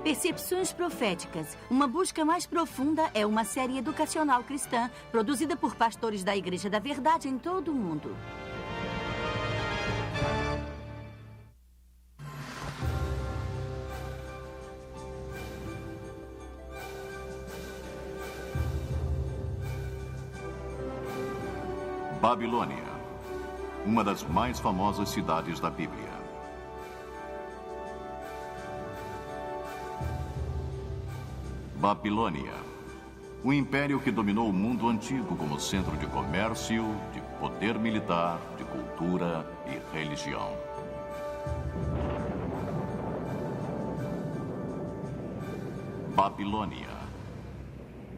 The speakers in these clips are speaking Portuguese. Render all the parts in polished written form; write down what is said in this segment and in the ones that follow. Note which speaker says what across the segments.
Speaker 1: Percepções Proféticas. Uma busca mais profunda é uma série educacional cristã produzida por pastores da Igreja da Verdade em todo o mundo.
Speaker 2: Babilônia, uma das mais famosas cidades da Bíblia. Babilônia, o império que dominou o mundo antigo como centro de comércio, de poder militar, de cultura e religião. Babilônia,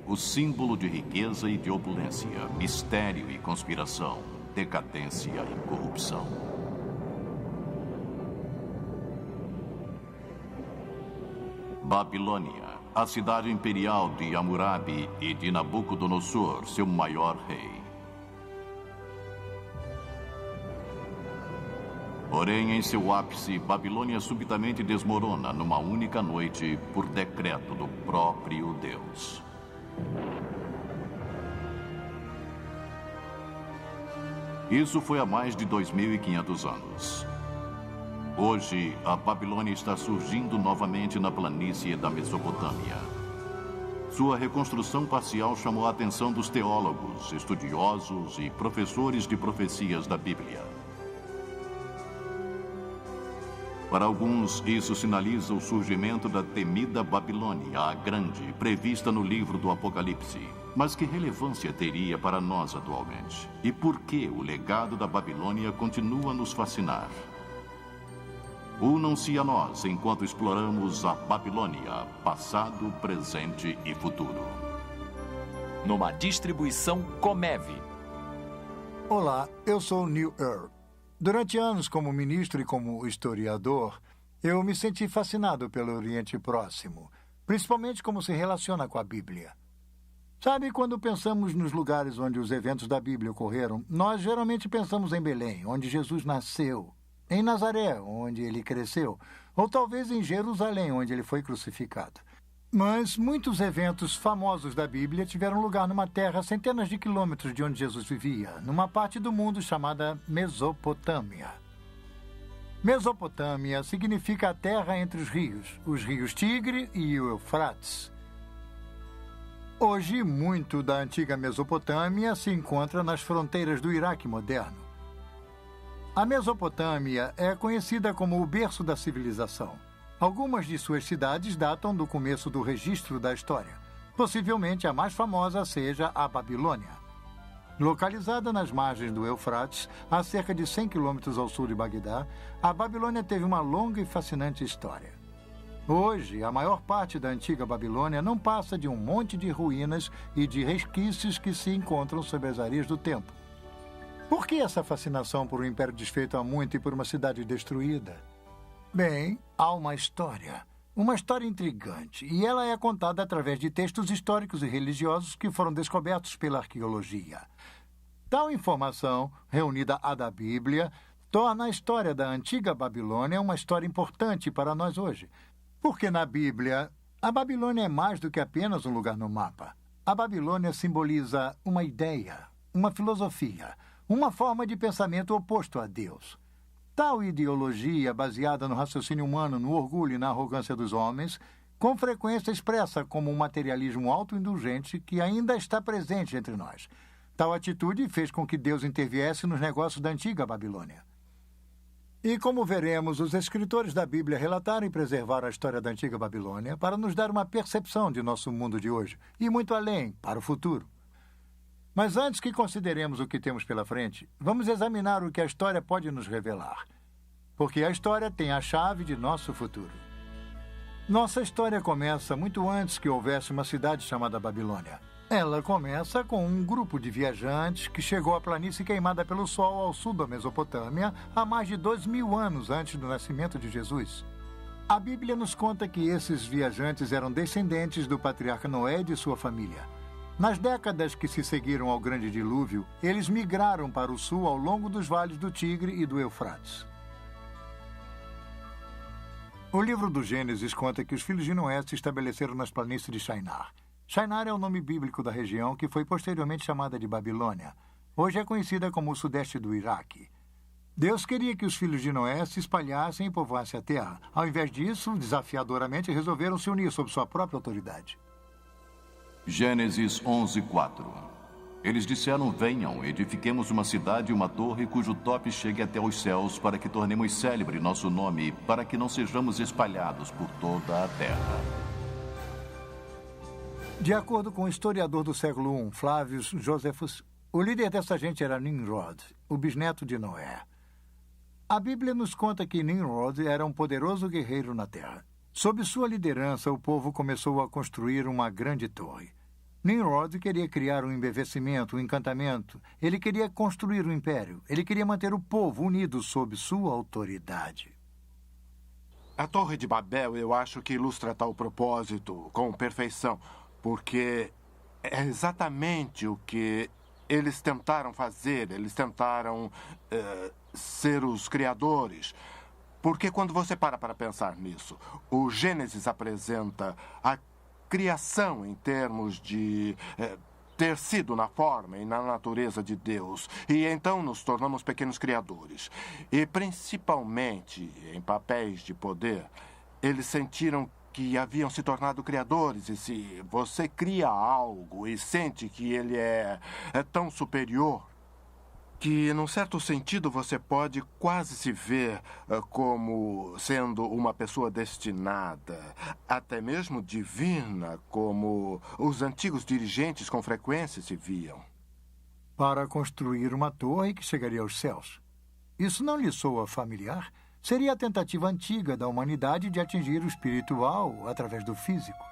Speaker 2: o símbolo de riqueza e de opulência, mistério e conspiração, decadência e corrupção. Babilônia, a cidade imperial de Hammurabi e de Nabucodonosor, seu maior rei. Porém, em seu ápice, Babilônia subitamente desmorona numa única noite por decreto do próprio Deus. Isso foi há mais de 2.500 anos. Hoje, a Babilônia está surgindo novamente na planície da Mesopotâmia. Sua reconstrução parcial chamou a atenção dos teólogos, estudiosos e professores de profecias da Bíblia. Para alguns, isso sinaliza o surgimento da temida Babilônia, a Grande, prevista no livro do Apocalipse. Mas que relevância teria para nós atualmente? E por que o legado da Babilônia continua a nos fascinar? Unam-se a nós enquanto exploramos a Babilônia, passado, presente e futuro.
Speaker 3: Numa distribuição Comev.
Speaker 4: Olá, eu sou Neil Earl. Durante anos, como ministro e como historiador, eu me senti fascinado pelo Oriente Próximo, principalmente como se relaciona com a Bíblia. Sabe, quando pensamos nos lugares onde os eventos da Bíblia ocorreram, nós geralmente pensamos em Belém, onde Jesus nasceu, em Nazaré, onde ele cresceu, ou talvez em Jerusalém, onde ele foi crucificado. Mas muitos eventos famosos da Bíblia tiveram lugar numa terra a centenas de quilômetros de onde Jesus vivia, numa parte do mundo chamada Mesopotâmia. Mesopotâmia significa a terra entre os rios Tigre e o Eufrates. Hoje, muito da antiga Mesopotâmia se encontra nas fronteiras do Iraque moderno. A Mesopotâmia é conhecida como o berço da civilização. Algumas de suas cidades datam do começo do registro da história. Possivelmente a mais famosa seja a Babilônia. Localizada nas margens do Eufrates, a cerca de 100 quilômetros ao sul de Bagdá, a Babilônia teve uma longa e fascinante história. Hoje, a maior parte da antiga Babilônia não passa de um monte de ruínas e de resquícios que se encontram sob as areias do tempo. Por que essa fascinação por um império desfeito há muito e por uma cidade destruída? Bem, há uma história intrigante, e ela é contada através de textos históricos e religiosos que foram descobertos pela arqueologia. Tal informação, reunida à da Bíblia, torna a história da antiga Babilônia uma história importante para nós hoje. Porque na Bíblia, a Babilônia é mais do que apenas um lugar no mapa. A Babilônia simboliza uma ideia, uma filosofia, uma forma de pensamento oposto a Deus. Tal ideologia, baseada no raciocínio humano, no orgulho e na arrogância dos homens, com frequência expressa como um materialismo autoindulgente que ainda está presente entre nós. Tal atitude fez com que Deus interviesse nos negócios da antiga Babilônia. E como veremos, os escritores da Bíblia relataram e preservaram a história da antiga Babilônia para nos dar uma percepção de nosso mundo de hoje e muito além, para o futuro. Mas antes que consideremos o que temos pela frente, vamos examinar o que a história pode nos revelar. Porque a história tem a chave de nosso futuro. Nossa história começa muito antes que houvesse uma cidade chamada Babilônia. Ela começa com um grupo de viajantes que chegou à planície queimada pelo sol ao sul da Mesopotâmia há mais de 2.000 anos antes do nascimento de Jesus. A Bíblia nos conta que esses viajantes eram descendentes do patriarca Noé e de sua família. Nas décadas que se seguiram ao Grande Dilúvio, eles migraram para o sul ao longo dos vales do Tigre e do Eufrates. O livro do Gênesis conta que os filhos de Noé se estabeleceram nas planícies de Shinar. Shinar é o nome bíblico da região que foi posteriormente chamada de Babilônia. Hoje é conhecida como o sudeste do Iraque. Deus queria que os filhos de Noé se espalhassem e povoassem a terra. Ao invés disso, desafiadoramente, resolveram se unir sob sua própria autoridade.
Speaker 2: Gênesis 11:4. Eles disseram: venham, edifiquemos uma cidade e uma torre cujo tope chegue até os céus, para que tornemos célebre nosso nome, para que não sejamos espalhados por toda a terra.
Speaker 4: De acordo com o historiador do século I, Flavius Josephus, o líder dessa gente era Nimrod, o bisneto de Noé. A Bíblia nos conta que Nimrod era um poderoso guerreiro na terra. Sob sua liderança, o povo começou a construir uma grande torre. Nimrod queria criar um embevecimento, um encantamento. Ele queria construir um império. Ele queria manter o povo unido sob sua autoridade.
Speaker 5: A Torre de Babel, eu acho que ilustra tal propósito com perfeição, porque é exatamente o que eles tentaram fazer. Eles tentaram ser os criadores. Porque quando você para pensar nisso, o Gênesis apresenta a criação em termos de ter sido na forma e na natureza de Deus. E então nos tornamos pequenos criadores. E principalmente em papéis de poder, eles sentiram que haviam se tornado criadores. E se você cria algo e sente que ele é tão superior, que, num certo sentido, você pode quase se ver como sendo uma pessoa destinada, até mesmo divina, como os antigos dirigentes com frequência se viam.
Speaker 4: Para construir uma torre que chegaria aos céus. Isso não lhe soa familiar? Seria a tentativa antiga da humanidade de atingir o espiritual através do físico.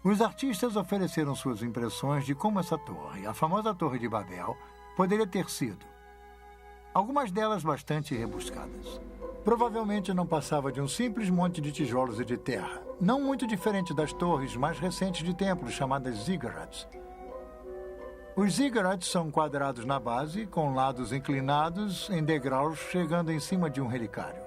Speaker 4: Os artistas ofereceram suas impressões de como essa torre, a famosa Torre de Babel, poderia ter sido. Algumas delas bastante rebuscadas. Provavelmente não passava de um simples monte de tijolos e de terra, não muito diferente das torres mais recentes de templos chamadas ziggurats. Os ziggurats são quadrados na base, com lados inclinados em degraus chegando em cima de um relicário.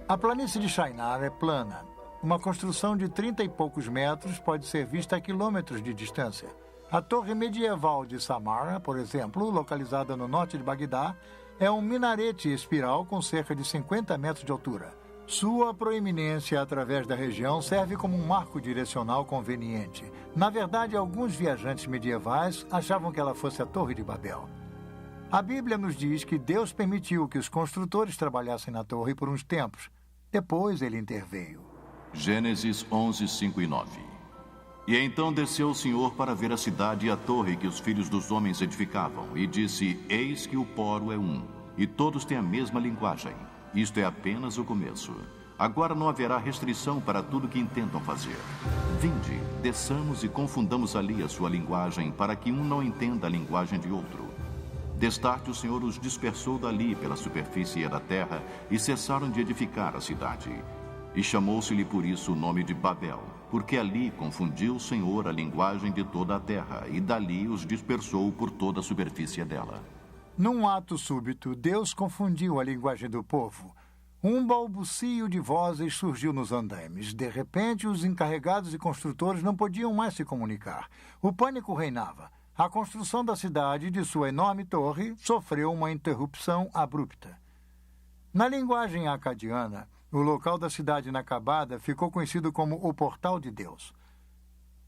Speaker 4: A planície de Shinar é plana. Uma construção de 30 e poucos metros pode ser vista a quilômetros de distância. A torre medieval de Samarra, por exemplo, localizada no norte de Bagdá, é um minarete espiral com cerca de 50 metros de altura. Sua proeminência através da região serve como um marco direcional conveniente. Na verdade, alguns viajantes medievais achavam que ela fosse a Torre de Babel. A Bíblia nos diz que Deus permitiu que os construtores trabalhassem na torre por uns tempos. Depois ele interveio.
Speaker 2: Gênesis 11, 5 e 9. E então desceu o Senhor para ver a cidade e a torre que os filhos dos homens edificavam, e disse: eis que o poro é um, e todos têm a mesma linguagem. Isto é apenas o começo. Agora não haverá restrição para tudo que intentam fazer. Vinde, desçamos e confundamos ali a sua linguagem, para que um não entenda a linguagem de outro. Destarte o Senhor os dispersou dali pela superfície da terra, e cessaram de edificar a cidade. E chamou-se-lhe por isso o nome de Babel, porque ali confundiu o Senhor a linguagem de toda a terra, e dali os dispersou por toda a superfície dela.
Speaker 4: Num ato súbito, Deus confundiu a linguagem do povo. Um balbucio de vozes surgiu nos andaimes. De repente, os encarregados e construtores não podiam mais se comunicar. O pânico reinava. A construção da cidade e de sua enorme torre sofreu uma interrupção abrupta. Na linguagem acadiana, o local da cidade inacabada ficou conhecido como o Portal de Deus.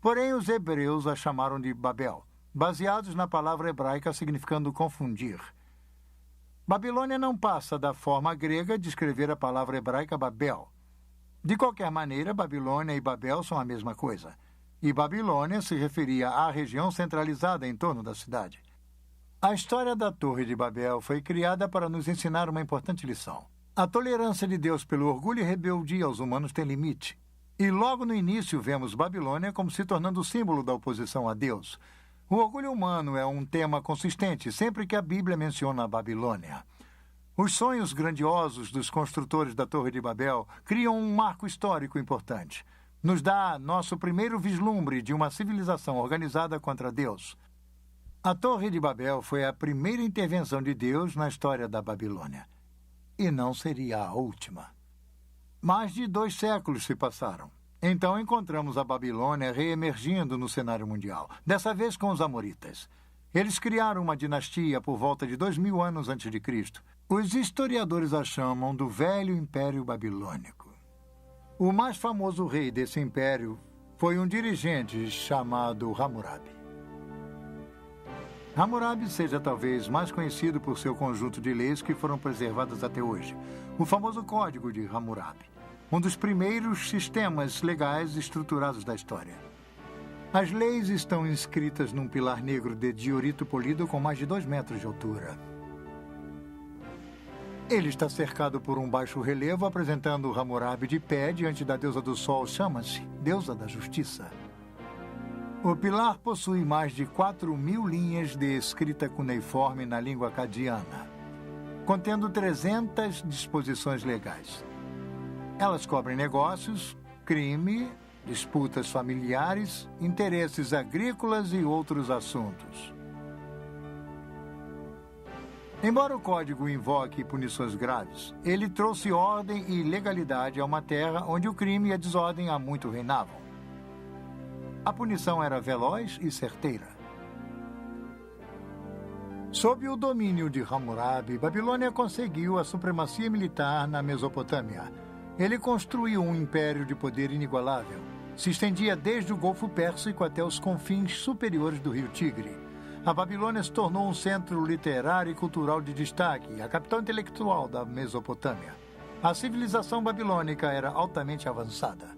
Speaker 4: Porém, os hebreus a chamaram de Babel, baseados na palavra hebraica significando confundir. Babilônia não passa da forma grega de escrever a palavra hebraica Babel. De qualquer maneira, Babilônia e Babel são a mesma coisa. E Babilônia se referia à região centralizada em torno da cidade. A história da Torre de Babel foi criada para nos ensinar uma importante lição. A tolerância de Deus pelo orgulho e rebeldia aos humanos tem limite. E logo no início vemos Babilônia como se tornando o símbolo da oposição a Deus. O orgulho humano é um tema consistente sempre que a Bíblia menciona a Babilônia. Os sonhos grandiosos dos construtores da Torre de Babel criam um marco histórico importante. Nos dá nosso primeiro vislumbre de uma civilização organizada contra Deus. A Torre de Babel foi a primeira intervenção de Deus na história da Babilônia. e não seria a última. Mais de 2 séculos se passaram. Então encontramos a Babilônia reemergindo no cenário mundial, dessa vez com os amoritas. Eles criaram uma dinastia por volta de 2000 anos antes de Cristo. Os historiadores a chamam do Velho Império Babilônico. O mais famoso rei desse império foi um dirigente chamado Hammurabi. Hammurabi seja talvez mais conhecido por seu conjunto de leis que foram preservadas até hoje, o famoso Código de Hammurabi, um dos primeiros sistemas legais estruturados da história. As leis estão inscritas num pilar negro de diorito polido com mais de 2 metros de altura. Ele está cercado por um baixo relevo apresentando Hammurabi de pé diante da deusa do sol Shamash, deusa da justiça. O pilar possui mais de 4.000 linhas de escrita cuneiforme na língua acadiana, contendo 300 disposições legais. Elas cobrem negócios, crime, disputas familiares, interesses agrícolas e outros assuntos. Embora o código invoque punições graves, ele trouxe ordem e legalidade a uma terra onde o crime e a desordem há muito reinavam. A punição era veloz e certeira. Sob o domínio de Hammurabi, Babilônia conseguiu a supremacia militar na Mesopotâmia. Ele construiu um império de poder inigualável. Se estendia desde o Golfo Pérsico até os confins superiores do rio Tigre. A Babilônia se tornou um centro literário e cultural de destaque, a capital intelectual da Mesopotâmia. A civilização babilônica era altamente avançada.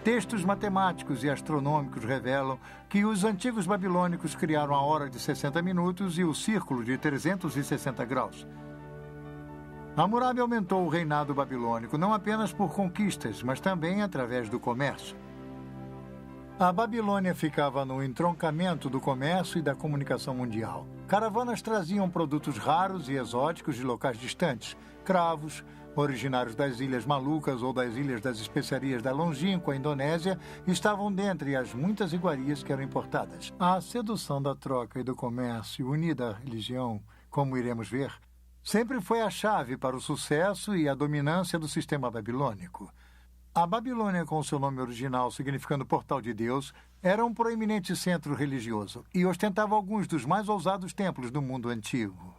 Speaker 4: Textos matemáticos e astronômicos revelam que os antigos babilônicos criaram a hora de 60 minutos e o círculo de 360 graus. Hammurabi aumentou o reinado babilônico não apenas por conquistas, mas também através do comércio. A Babilônia ficava no entroncamento do comércio e da comunicação mundial. Caravanas traziam produtos raros e exóticos de locais distantes, cravos, originários das Ilhas Malucas ou das Ilhas das Especiarias da longínqua Indonésia, estavam dentre as muitas iguarias que eram importadas. A sedução da troca e do comércio, unida à religião, como iremos ver, sempre foi a chave para o sucesso e a dominância do sistema babilônico. A Babilônia, com seu nome original significando Portal de Deus, era um proeminente centro religioso e ostentava alguns dos mais ousados templos do mundo antigo.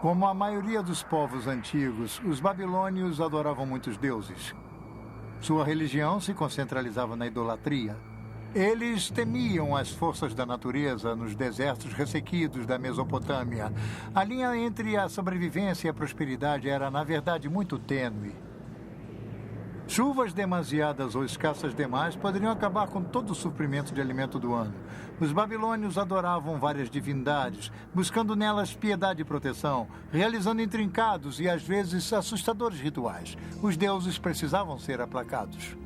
Speaker 4: Como a maioria dos povos antigos, os babilônios adoravam muitos deuses. Sua religião se concentralizava na idolatria. Eles temiam as forças da natureza nos desertos ressequidos da Mesopotâmia. A linha entre a sobrevivência e a prosperidade era, na verdade, muito tênue. Chuvas demasiadas ou escassas demais poderiam acabar com todo o suprimento de alimento do ano. Os babilônios adoravam várias divindades, buscando nelas piedade e proteção, realizando intrincados e, às vezes, assustadores rituais. Os deuses precisavam ser aplacados.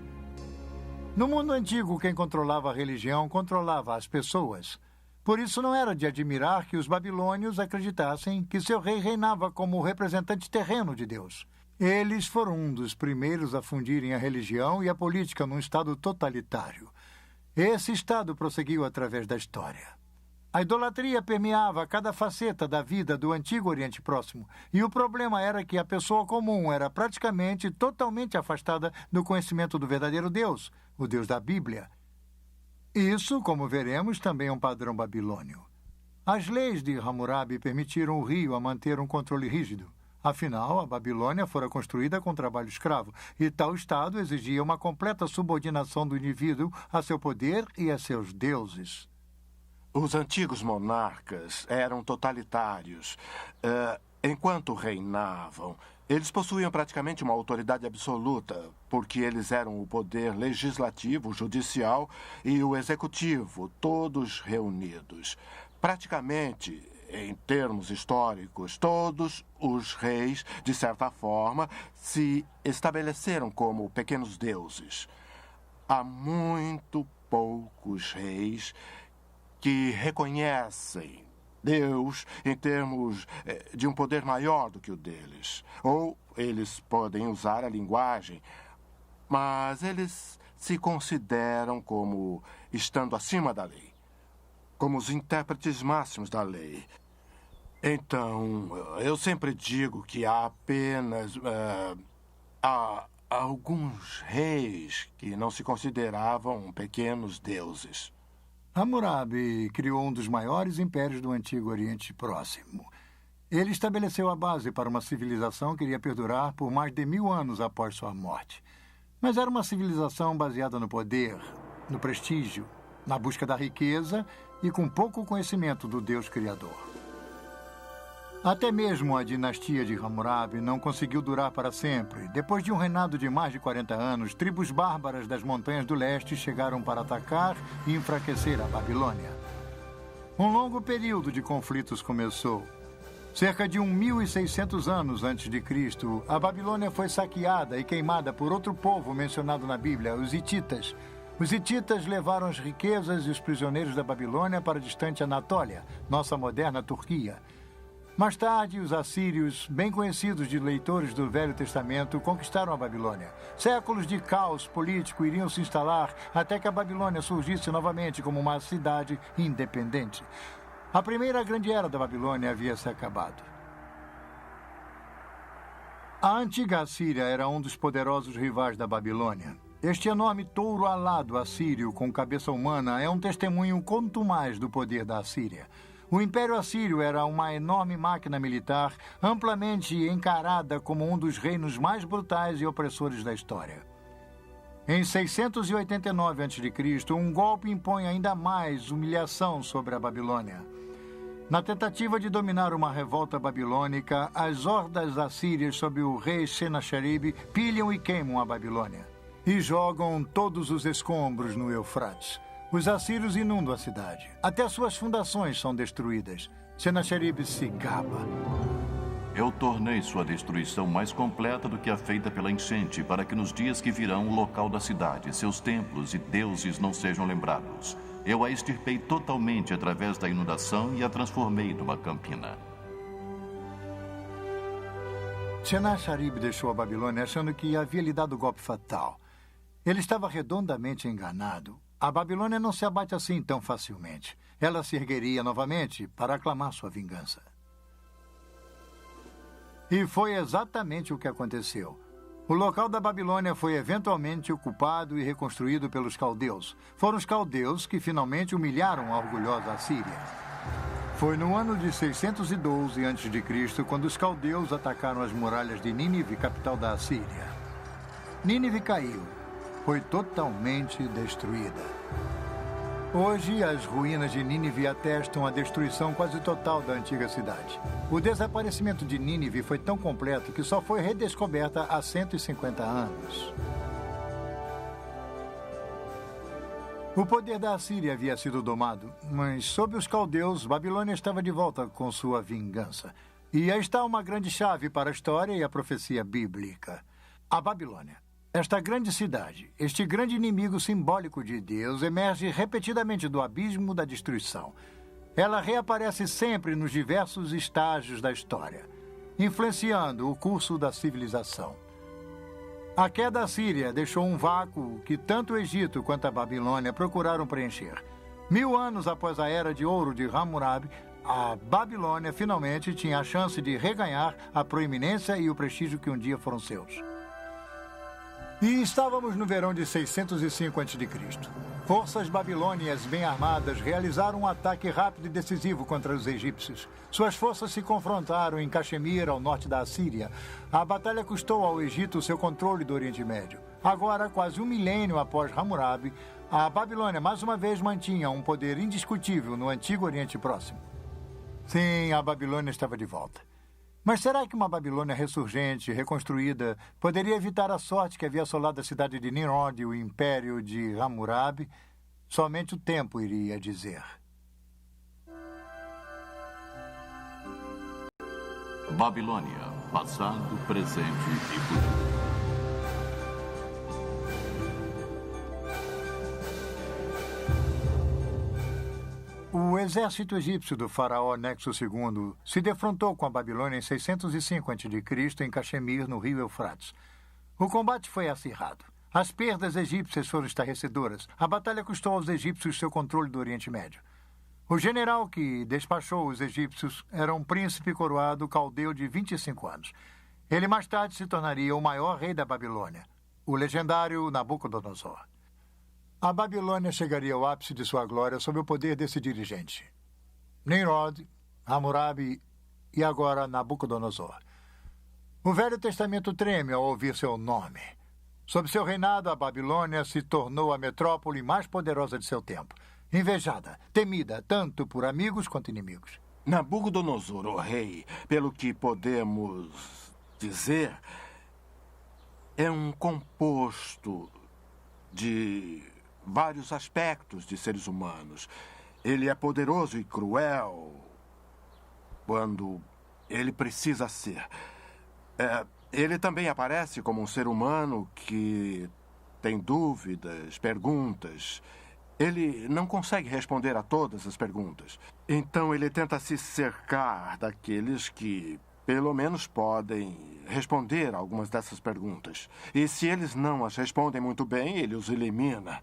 Speaker 4: No mundo antigo, quem controlava a religião controlava as pessoas. Por isso, não era de admirar que os babilônios acreditassem que seu rei reinava como o representante terreno de Deus. Eles foram um dos primeiros a fundirem a religião e a política num estado totalitário. Esse estado prosseguiu através da história. A idolatria permeava cada faceta da vida do antigo Oriente Próximo, e o problema era que a pessoa comum era praticamente totalmente afastada do conhecimento do verdadeiro Deus, o Deus da Bíblia. Isso, como veremos, também é um padrão babilônio. As leis de Hammurabi permitiram o rio a manter um controle rígido. Afinal, a Babilônia fora construída com trabalho escravo, e tal estado exigia uma completa subordinação do indivíduo a seu poder e a seus deuses.
Speaker 5: Os antigos monarcas eram totalitários. Enquanto reinavam, eles possuíam praticamente uma autoridade absoluta, porque eles eram o poder legislativo, o judicial e o executivo, todos reunidos. Praticamente, em termos históricos, todos os reis, de certa forma, se estabeleceram como pequenos deuses. Há muito poucos reis que reconhecem Deus em termos de um poder maior do que o deles. Ou eles podem usar a linguagem, mas eles se consideram como estando acima da lei, como os intérpretes máximos da lei. Então, eu sempre digo que há apenas há alguns reis que não se consideravam pequenos deuses.
Speaker 4: Hammurabi criou um dos maiores impérios do Antigo Oriente Próximo. Ele estabeleceu a base para uma civilização que iria perdurar por mais de 1000 anos após sua morte. Mas era uma civilização baseada no poder, no prestígio, na busca da riqueza e com pouco conhecimento do Deus Criador. Até mesmo a dinastia de Hammurabi não conseguiu durar para sempre. Depois de um reinado de mais de 40 anos, tribos bárbaras das montanhas do leste chegaram para atacar e enfraquecer a Babilônia. Um longo período de conflitos começou. Cerca de 1600 anos antes de Cristo, a Babilônia foi saqueada e queimada por outro povo mencionado na Bíblia, os hititas. Os hititas levaram as riquezas e os prisioneiros da Babilônia para a distante Anatólia, nossa moderna Turquia. Mais tarde, os assírios, bem conhecidos de leitores do Velho Testamento, conquistaram a Babilônia. Séculos de caos político iriam se instalar até que a Babilônia surgisse novamente como uma cidade independente. A primeira grande era da Babilônia havia se acabado. A antiga Assíria era um dos poderosos rivais da Babilônia. Este enorme touro alado assírio com cabeça humana é um testemunho contumaz do poder da Assíria. O Império Assírio era uma enorme máquina militar, amplamente encarada como um dos reinos mais brutais e opressores da história. Em 689 a.C., um golpe impõe ainda mais humilhação sobre a Babilônia. Na tentativa de dominar uma revolta babilônica, as hordas assírias sob o rei Senacherib pilham e queimam a Babilônia e jogam todos os escombros no Eufrates. Os assírios inundam a cidade. Até suas fundações são destruídas. Senacherib se gaba.
Speaker 2: Eu tornei sua destruição mais completa do que a feita pela enchente, para que nos dias que virão o local da cidade, seus templos e deuses não sejam lembrados. Eu a extirpei totalmente através da inundação e a transformei numa campina.
Speaker 4: Senacherib deixou a Babilônia achando que havia lhe dado o golpe fatal. Ele estava redondamente enganado. A Babilônia não se abate assim tão facilmente. Ela se ergueria novamente para aclamar sua vingança. E foi exatamente o que aconteceu. O local da Babilônia foi eventualmente ocupado e reconstruído pelos caldeus. Foram os caldeus que finalmente humilharam a orgulhosa Assíria. Foi no ano de 612 a.C. quando os caldeus atacaram as muralhas de Nínive, capital da Assíria. Nínive caiu. Foi totalmente destruída. Hoje, as ruínas de Nínive atestam a destruição quase total da antiga cidade. O desaparecimento de Nínive foi tão completo que só foi redescoberta há 150 anos. O poder da Assíria havia sido domado, mas sob os caldeus, Babilônia estava de volta com sua vingança. E aí está uma grande chave para a história e a profecia bíblica. A Babilônia. Esta grande cidade, este grande inimigo simbólico de Deus, emerge repetidamente do abismo da destruição. Ela reaparece sempre nos diversos estágios da história, influenciando o curso da civilização. A queda assíria deixou um vácuo que tanto o Egito quanto a Babilônia procuraram preencher. 1000 anos após a Era de Ouro de Hammurabi, a Babilônia finalmente tinha a chance de reganhar a proeminência e o prestígio que um dia foram seus. E estávamos no verão de 605 a.C. Forças babilônias bem armadas realizaram um ataque rápido e decisivo contra os egípcios. Suas forças se confrontaram em Caxemir, ao norte da Assíria. A batalha custou ao Egito seu controle do Oriente Médio. Agora, quase um milênio após Hammurabi, a Babilônia mais uma vez mantinha um poder indiscutível no Antigo Oriente Próximo. Sim, a Babilônia estava de volta. Mas será que uma Babilônia ressurgente, reconstruída, poderia evitar a sorte que havia assolado a cidade de Nimrod e o império de Hammurabi? Somente o tempo iria dizer.
Speaker 2: Babilônia, passado, presente e futuro.
Speaker 4: O exército egípcio do faraó Nexo II se defrontou com a Babilônia em 605 a.C. em Caxemir, no rio Eufrates. O combate foi acirrado. As perdas egípcias foram estarrecedoras. A batalha custou aos egípcios seu controle do Oriente Médio. O general que despachou os egípcios era um príncipe coroado caldeu de 25 anos. Ele mais tarde se tornaria o maior rei da Babilônia, o legendário Nabucodonosor. A Babilônia chegaria ao ápice de sua glória sob o poder desse dirigente. Nimrod, Hammurabi e agora Nabucodonosor. O Velho Testamento treme ao ouvir seu nome. Sob seu reinado, a Babilônia se tornou a metrópole mais poderosa de seu tempo. Invejada, temida tanto por amigos quanto inimigos.
Speaker 5: Nabucodonosor, o rei, pelo que podemos dizer, é um composto de vários aspectos de seres humanos. Ele é poderoso e cruel quando ele precisa ser. Ele também aparece como um ser humano que tem dúvidas, perguntas. Ele não consegue responder a todas as perguntas. Então ele tenta se cercar daqueles que, pelo menos, podem responder a algumas dessas perguntas. E se eles não as respondem muito bem, ele os elimina.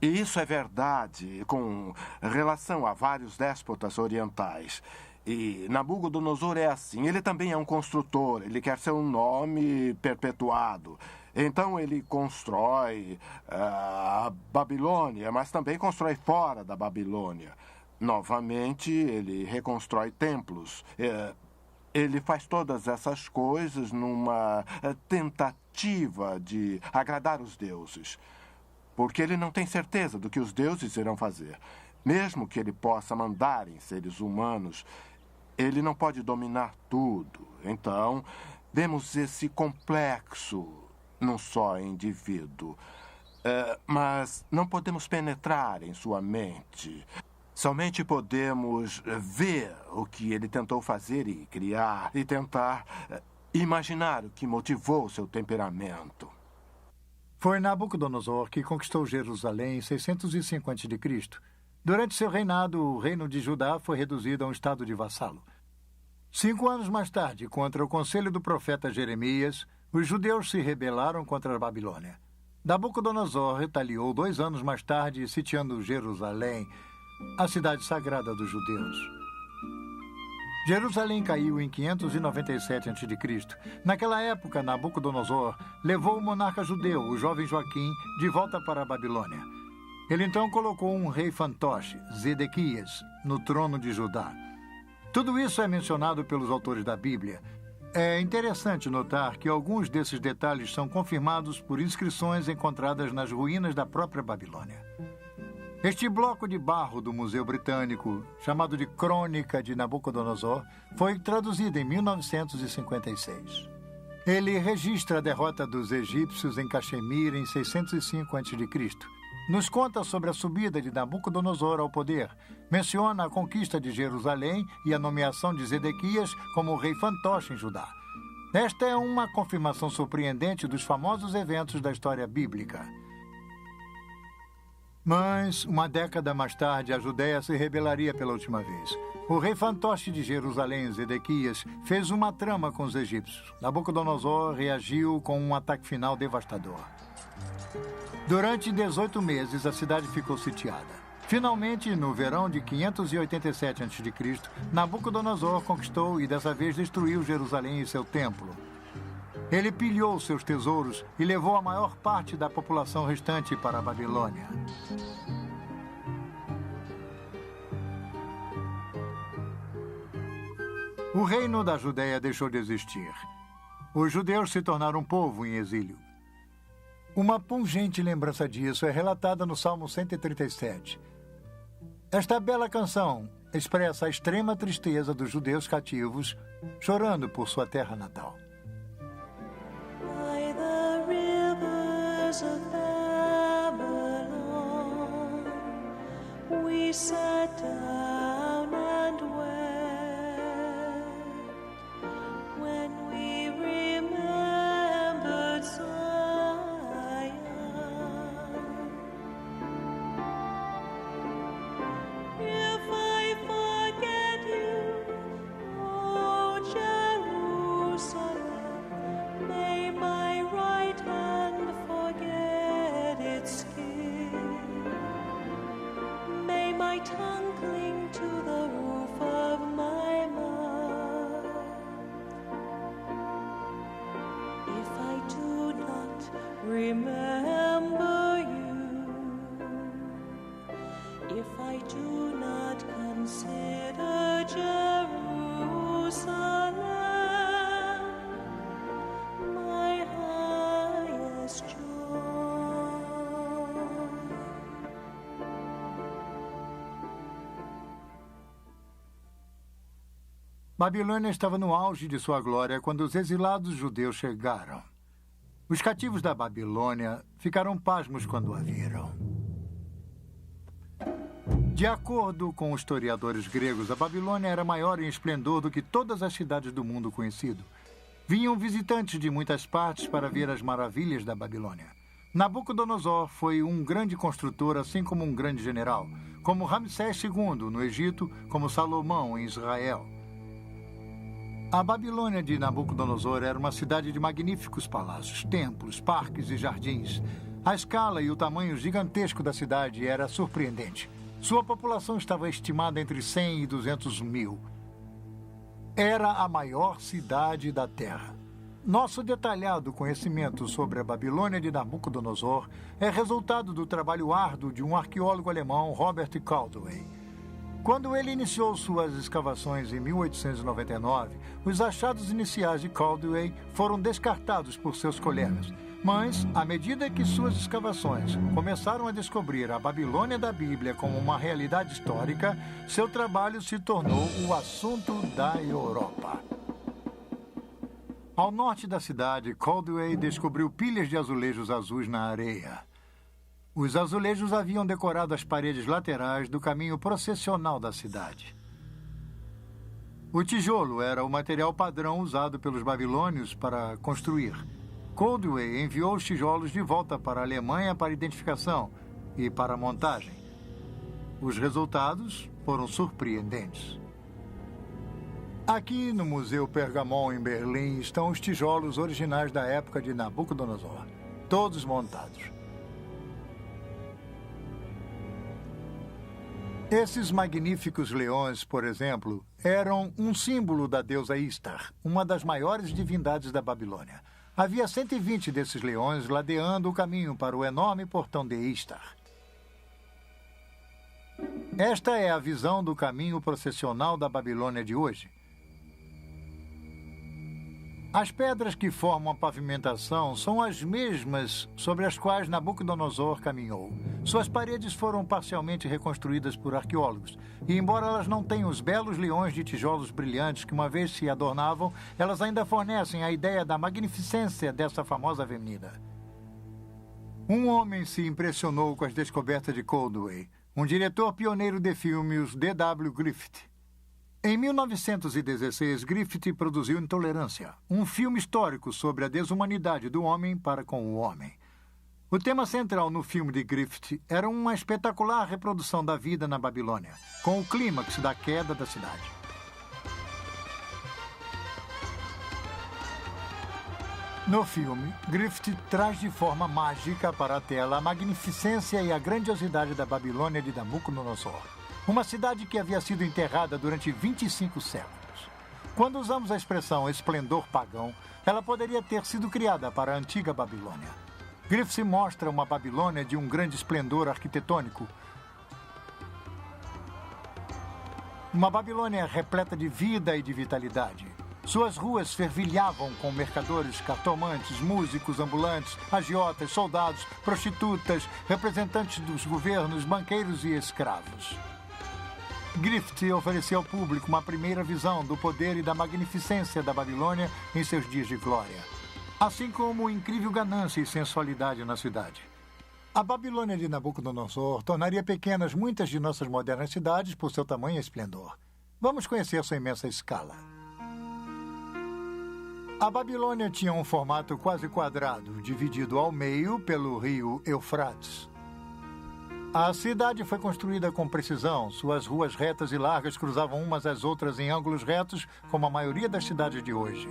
Speaker 5: E isso é verdade com relação a vários déspotas orientais. E Nabucodonosor é assim. Ele também é um construtor. Ele quer seu nome perpetuado. Então ele constrói a Babilônia, mas também constrói fora da Babilônia. Novamente, ele reconstrói templos. Ele faz todas essas coisas numa tentativa de agradar os deuses. Porque ele não tem certeza do que os deuses irão fazer. Mesmo que ele possa mandar em seres humanos, ele não pode dominar tudo. Então, vemos esse complexo num só indivíduo. Mas não podemos penetrar em sua mente. Somente podemos ver o que ele tentou fazer e criar, e tentar imaginar o que motivou seu temperamento.
Speaker 4: Foi Nabucodonosor que conquistou Jerusalém em 605 a.C. Durante seu reinado, o reino de Judá foi reduzido a um estado de vassalo. 5 anos mais tarde, contra o conselho do profeta Jeremias, os judeus se rebelaram contra a Babilônia. Nabucodonosor retaliou 2 anos mais tarde, sitiando Jerusalém, a cidade sagrada dos judeus. Jerusalém caiu em 597 a.C. Naquela época, Nabucodonosor levou o monarca judeu, o jovem Joaquim, de volta para a Babilônia. Ele então colocou um rei fantoche, Zedequias, no trono de Judá. Tudo isso é mencionado pelos autores da Bíblia. É interessante notar que alguns desses detalhes são confirmados por inscrições encontradas nas ruínas da própria Babilônia. Este bloco de barro do Museu Britânico, chamado de Crônica de Nabucodonosor, foi traduzido em 1956. Ele registra a derrota dos egípcios em Caxemir em 605 a.C. Nos conta sobre a subida de Nabucodonosor ao poder, menciona a conquista de Jerusalém e a nomeação de Zedequias como rei fantoche em Judá. Esta é uma confirmação surpreendente dos famosos eventos da história bíblica. Mas, uma década mais tarde, a Judéia se rebelaria pela última vez. O rei fantoche de Jerusalém, Zedequias, fez uma trama com os egípcios. Nabucodonosor reagiu com um ataque final devastador. Durante 18 meses, a cidade ficou sitiada. Finalmente, no verão de 587 a.C., Nabucodonosor conquistou e dessa vez destruiu Jerusalém e seu templo. Ele pilhou seus tesouros e levou a maior parte da população restante para a Babilônia. O reino da Judéia deixou de existir. Os judeus se tornaram um povo em exílio. Uma pungente lembrança disso é relatada no Salmo 137. Esta bela canção expressa a extrema tristeza dos judeus cativos, chorando por sua terra natal.
Speaker 6: By the rivers of Babylon, we sat down and wept when we remembered Zion. If I forget you, O Jerusalem, may my right hand forget its king. May tongue cling to the roof of my mouth. If I do not remember you, if I do not consider Jerusalem my highest joy.
Speaker 4: Babilônia estava no auge de sua glória quando os exilados judeus chegaram. Os cativos da Babilônia ficaram pasmos quando a viram. De acordo com os historiadores gregos, a Babilônia era maior em esplendor do que todas as cidades do mundo conhecido. Vinham visitantes de muitas partes para ver as maravilhas da Babilônia. Nabucodonosor foi um grande construtor, assim como um grande general, como Ramsés II no Egito, como Salomão em Israel. A Babilônia de Nabucodonosor era uma cidade de magníficos palácios, templos, parques e jardins. A escala e o tamanho gigantesco da cidade era surpreendente. Sua população estava estimada entre 100 e 200 mil. Era a maior cidade da Terra. Nosso detalhado conhecimento sobre a Babilônia de Nabucodonosor é resultado do trabalho árduo de um arqueólogo alemão, Robert Caldwell. Quando ele iniciou suas escavações em 1899, os achados iniciais de Caldwell foram descartados por seus colegas. Mas, à medida que suas escavações começaram a descobrir a Babilônia da Bíblia como uma realidade histórica, seu trabalho se tornou o assunto da Europa. Ao norte da cidade, Caldwell descobriu pilhas de azulejos azuis na areia. Os azulejos haviam decorado as paredes laterais do caminho processional da cidade. O tijolo era o material padrão usado pelos babilônios para construir. Caldwell enviou os tijolos de volta para a Alemanha para identificação e para montagem. Os resultados foram surpreendentes. Aqui no Museu Pergamon, em Berlim, estão os tijolos originais da época de Nabucodonosor, todos montados. Esses magníficos leões, por exemplo, eram um símbolo da deusa Istar, uma das maiores divindades da Babilônia. Havia 120 desses leões ladeando o caminho para o enorme portão de Istar. Esta é a visão do caminho processional da Babilônia de hoje. As pedras que formam a pavimentação são as mesmas sobre as quais Nabucodonosor caminhou. Suas paredes foram parcialmente reconstruídas por arqueólogos. E, embora elas não tenham os belos leões de tijolos brilhantes que uma vez se adornavam, elas ainda fornecem a ideia da magnificência dessa famosa avenida. Um homem se impressionou com as descobertas de Caldwell, um diretor pioneiro de filmes, D.W. Griffith. Em 1916, Griffith produziu Intolerância, um filme histórico sobre a desumanidade do homem para com o homem. O tema central no filme de Griffith era uma espetacular reprodução da vida na Babilônia, com o clímax da queda da cidade. No filme, Griffith traz de forma mágica para a tela a magnificência e a grandiosidade da Babilônia de Nabucodonosor. Uma cidade que havia sido enterrada durante 25 séculos. Quando usamos a expressão esplendor pagão, ela poderia ter sido criada para a antiga Babilônia. Griffith mostra uma Babilônia de um grande esplendor arquitetônico. Uma Babilônia repleta de vida e de vitalidade. Suas ruas fervilhavam com mercadores, cartomantes, músicos ambulantes, agiotas, soldados, prostitutas, representantes dos governos, banqueiros e escravos. Griffith ofereceu ao público uma primeira visão do poder e da magnificência da Babilônia em seus dias de glória, assim como incrível ganância e sensualidade na cidade. A Babilônia de Nabucodonosor tornaria pequenas muitas de nossas modernas cidades por seu tamanho e esplendor. Vamos conhecer sua imensa escala. A Babilônia tinha um formato quase quadrado, dividido ao meio pelo rio Eufrates. A cidade foi construída com precisão. Suas ruas retas e largas cruzavam umas às outras em ângulos retos, como a maioria das cidades de hoje.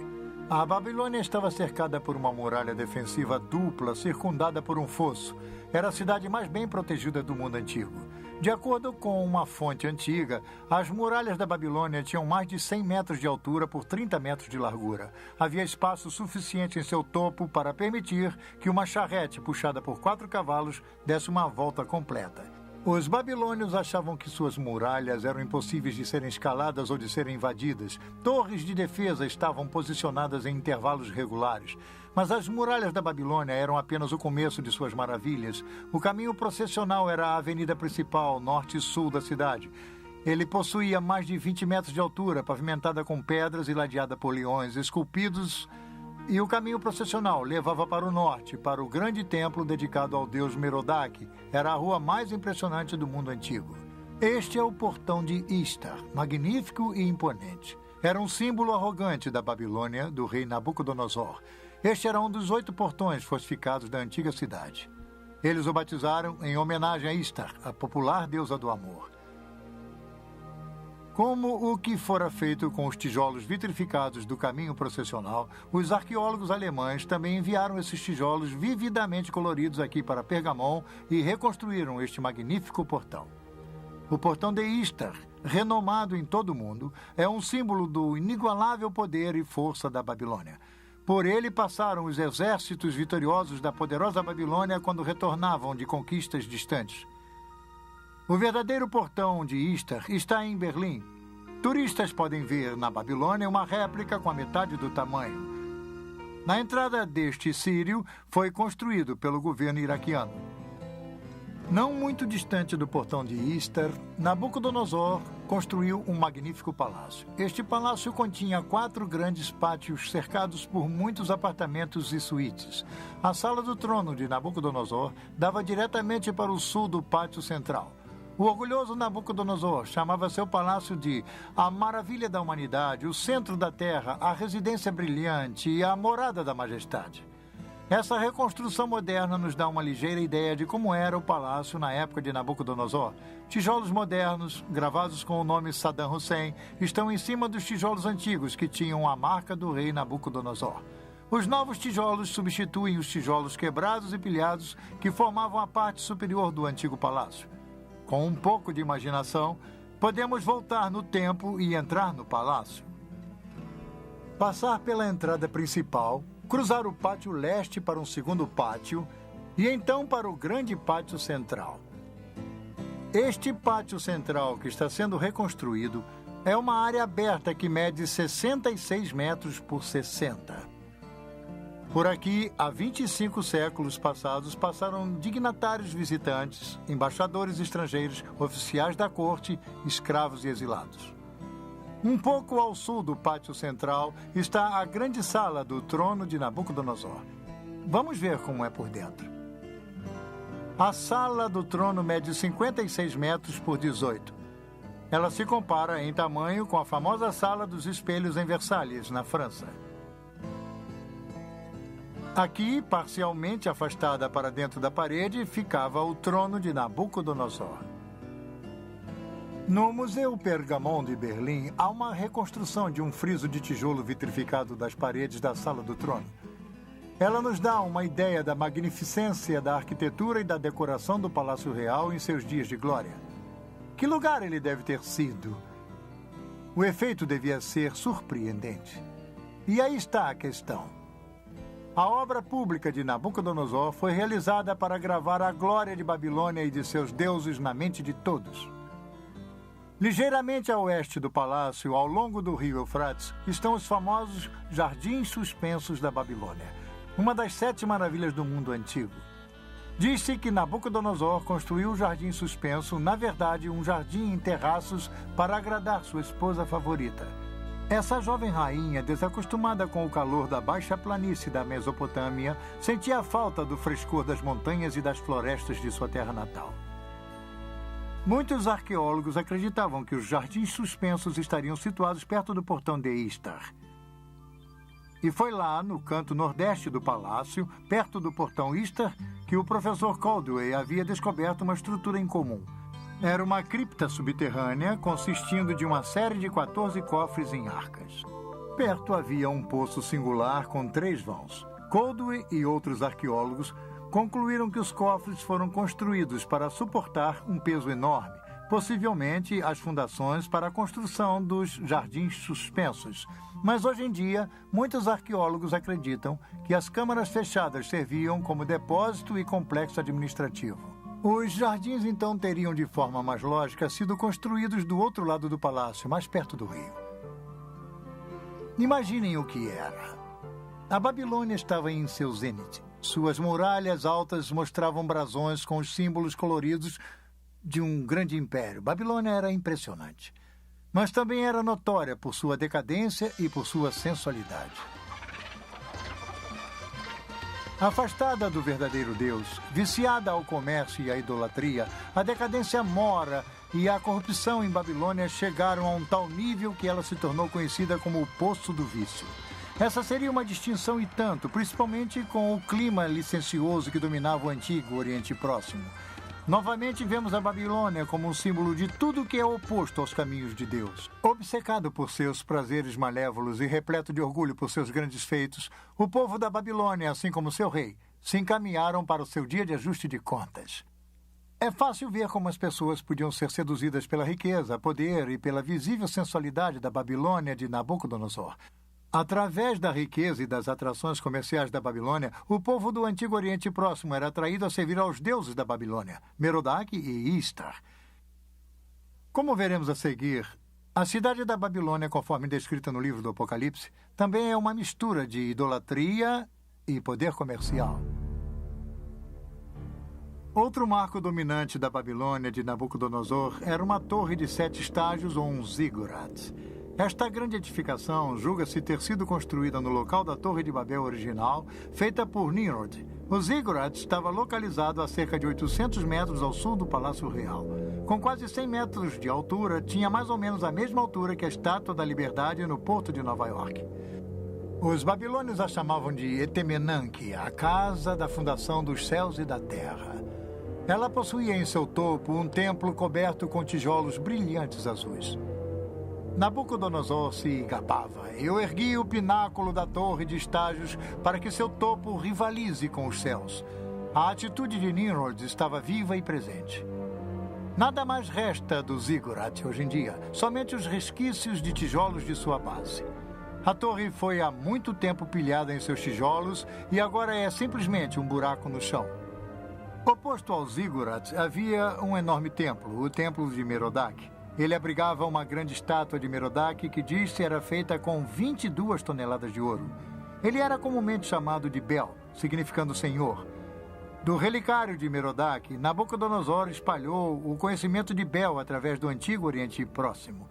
Speaker 4: A Babilônia estava cercada por uma muralha defensiva dupla, circundada por um fosso. Era a cidade mais bem protegida do mundo antigo. De acordo com uma fonte antiga, as muralhas da Babilônia tinham mais de 100 metros de altura por 30 metros de largura. Havia espaço suficiente em seu topo para permitir que uma charrete puxada por 4 cavalos desse uma volta completa. Os babilônios achavam que suas muralhas eram impossíveis de serem escaladas ou de serem invadidas. Torres de defesa estavam posicionadas em intervalos regulares. Mas as muralhas da Babilônia eram apenas o começo de suas maravilhas. O caminho processional era a avenida principal, norte e sul da cidade. Ele possuía mais de 20 metros de altura, pavimentada com pedras e ladeada por leões esculpidos. E o caminho processional levava para o norte, para o grande templo dedicado ao deus Merodach. Era a rua mais impressionante do mundo antigo. Este é o portão de Istar, magnífico e imponente. Era um símbolo arrogante da Babilônia, do rei Nabucodonosor. Este era um dos 8 portões fortificados da antiga cidade. Eles o batizaram em homenagem a Istar, a popular deusa do amor. Como o que fora feito com os tijolos vitrificados do caminho processional, os arqueólogos alemães também enviaram esses tijolos vividamente coloridos aqui para Pergamon e reconstruíram este magnífico portão. O portão de Istar, renomado em todo o mundo, é um símbolo do inigualável poder e força da Babilônia. Por ele passaram os exércitos vitoriosos da poderosa Babilônia quando retornavam de conquistas distantes. O verdadeiro portão de Istar está em Berlim. Turistas podem ver na Babilônia uma réplica com a metade do tamanho. Na entrada deste sírio foi construído pelo governo iraquiano. Não muito distante do portão de Istar, Nabucodonosor construiu um magnífico palácio. Este palácio continha 4 grandes pátios cercados por muitos apartamentos e suítes. A sala do trono de Nabucodonosor dava diretamente para o sul do pátio central. O orgulhoso Nabucodonosor chamava seu palácio de a maravilha da humanidade, o centro da terra, a residência brilhante e a morada da majestade. Essa reconstrução moderna nos dá uma ligeira ideia de como era o palácio na época de Nabucodonosor. Tijolos modernos, gravados com o nome Saddam Hussein, estão em cima dos tijolos antigos que tinham a marca do rei Nabucodonosor. Os novos tijolos substituem os tijolos quebrados e pilhados que formavam a parte superior do antigo palácio. Com um pouco de imaginação, podemos voltar no tempo e entrar no palácio. Passar pela entrada principal, cruzar o pátio leste para um segundo pátio e então para o grande pátio central. Este pátio central que está sendo reconstruído é uma área aberta que mede 66 metros por 60. Por aqui, há 25 séculos passados, passaram dignatários visitantes, embaixadores estrangeiros, oficiais da corte, escravos e exilados. Um pouco ao sul do pátio central está a grande sala do trono de Nabucodonosor. Vamos ver como é por dentro. A sala do trono mede 56 metros por 18. Ela se compara em tamanho com a famosa Sala dos Espelhos em Versalhes, na França. Aqui, parcialmente afastada para dentro da parede, ficava o trono de Nabucodonosor. No Museu Pergamon de Berlim, há uma reconstrução de um friso de tijolo vitrificado das paredes da Sala do Trono. Ela nos dá uma ideia da magnificência da arquitetura e da decoração do Palácio Real em seus dias de glória. Que lugar ele deve ter sido? O efeito devia ser surpreendente. E aí está a questão. A obra pública de Nabucodonosor foi realizada para gravar a glória de Babilônia e de seus deuses na mente de todos. Ligeiramente a oeste do palácio, ao longo do rio Eufrates, estão os famosos Jardins Suspensos da Babilônia, uma das 7 maravilhas do mundo antigo. Diz-se que Nabucodonosor construiu o Jardim Suspenso, na verdade, um jardim em terraços para agradar sua esposa favorita. Essa jovem rainha, desacostumada com o calor da baixa planície da Mesopotâmia, sentia a falta do frescor das montanhas e das florestas de sua terra natal. Muitos arqueólogos acreditavam que os jardins suspensos estariam situados perto do portão de Istar. E foi lá, no canto nordeste do palácio, perto do portão Istar, que o professor Caldwell havia descoberto uma estrutura incomum. Era uma cripta subterrânea consistindo de uma série de 14 cofres em arcas. Perto havia um poço singular com 3 vãos. Caldwell e outros arqueólogos concluíram que os cofres foram construídos para suportar um peso enorme, possivelmente as fundações para a construção dos jardins suspensos. Mas hoje em dia, muitos arqueólogos acreditam que as câmaras fechadas serviam como depósito e complexo administrativo. Os jardins, então, teriam, de forma mais lógica, sido construídos do outro lado do palácio, mais perto do rio. Imaginem o que era. A Babilônia estava em seu zênite. Suas muralhas altas mostravam brasões com os símbolos coloridos de um grande império. Babilônia era impressionante, mas também era notória por sua decadência e por sua sensualidade. Afastada do verdadeiro Deus, viciada ao comércio e à idolatria, a decadência mora e a corrupção em Babilônia chegaram a um tal nível que ela se tornou conhecida como o Poço do Vício. Essa seria uma distinção e tanto, principalmente com o clima licencioso que dominava o antigo Oriente Próximo. Novamente vemos a Babilônia como um símbolo de tudo que é oposto aos caminhos de Deus. Obcecado por seus prazeres malévolos e repleto de orgulho por seus grandes feitos, o povo da Babilônia, assim como seu rei, se encaminharam para o seu dia de ajuste de contas. É fácil ver como as pessoas podiam ser seduzidas pela riqueza, poder e pela visível sensualidade da Babilônia de Nabucodonosor. Através da riqueza e das atrações comerciais da Babilônia, o povo do Antigo Oriente Próximo era atraído a servir aos deuses da Babilônia, Merodach e Istar. Como veremos a seguir, a cidade da Babilônia, conforme descrita no livro do Apocalipse, também é uma mistura de idolatria e poder comercial. Outro marco dominante da Babilônia de Nabucodonosor era uma torre de 7 estágios ou um ziggurat. Esta grande edificação julga-se ter sido construída no local da Torre de Babel original, feita por Nimrod. O ziggurat estava localizado a cerca de 800 metros ao sul do Palácio Real. Com quase 100 metros de altura, tinha mais ou menos a mesma altura que a Estátua da Liberdade no porto de Nova York. Os babilônios a chamavam de Etemenanque, a casa da fundação dos céus e da terra. Ela possuía em seu topo um templo coberto com tijolos brilhantes azuis. Nabucodonosor se gabava. Eu ergui o pináculo da torre de estágios para que seu topo rivalize com os céus. A atitude de Nimrod estava viva e presente. Nada mais resta do ziggurat hoje em dia, somente os resquícios de tijolos de sua base. A torre foi há muito tempo pilhada em seus tijolos e agora é simplesmente um buraco no chão. Oposto ao ziggurat havia um enorme templo, o Templo de Merodach. Ele abrigava uma grande estátua de Merodach que diz-se era feita com 22 toneladas de ouro. Ele era comumente chamado de Bel, significando Senhor. Do relicário de Merodach, Nabucodonosor espalhou o conhecimento de Bel através do Antigo Oriente Próximo.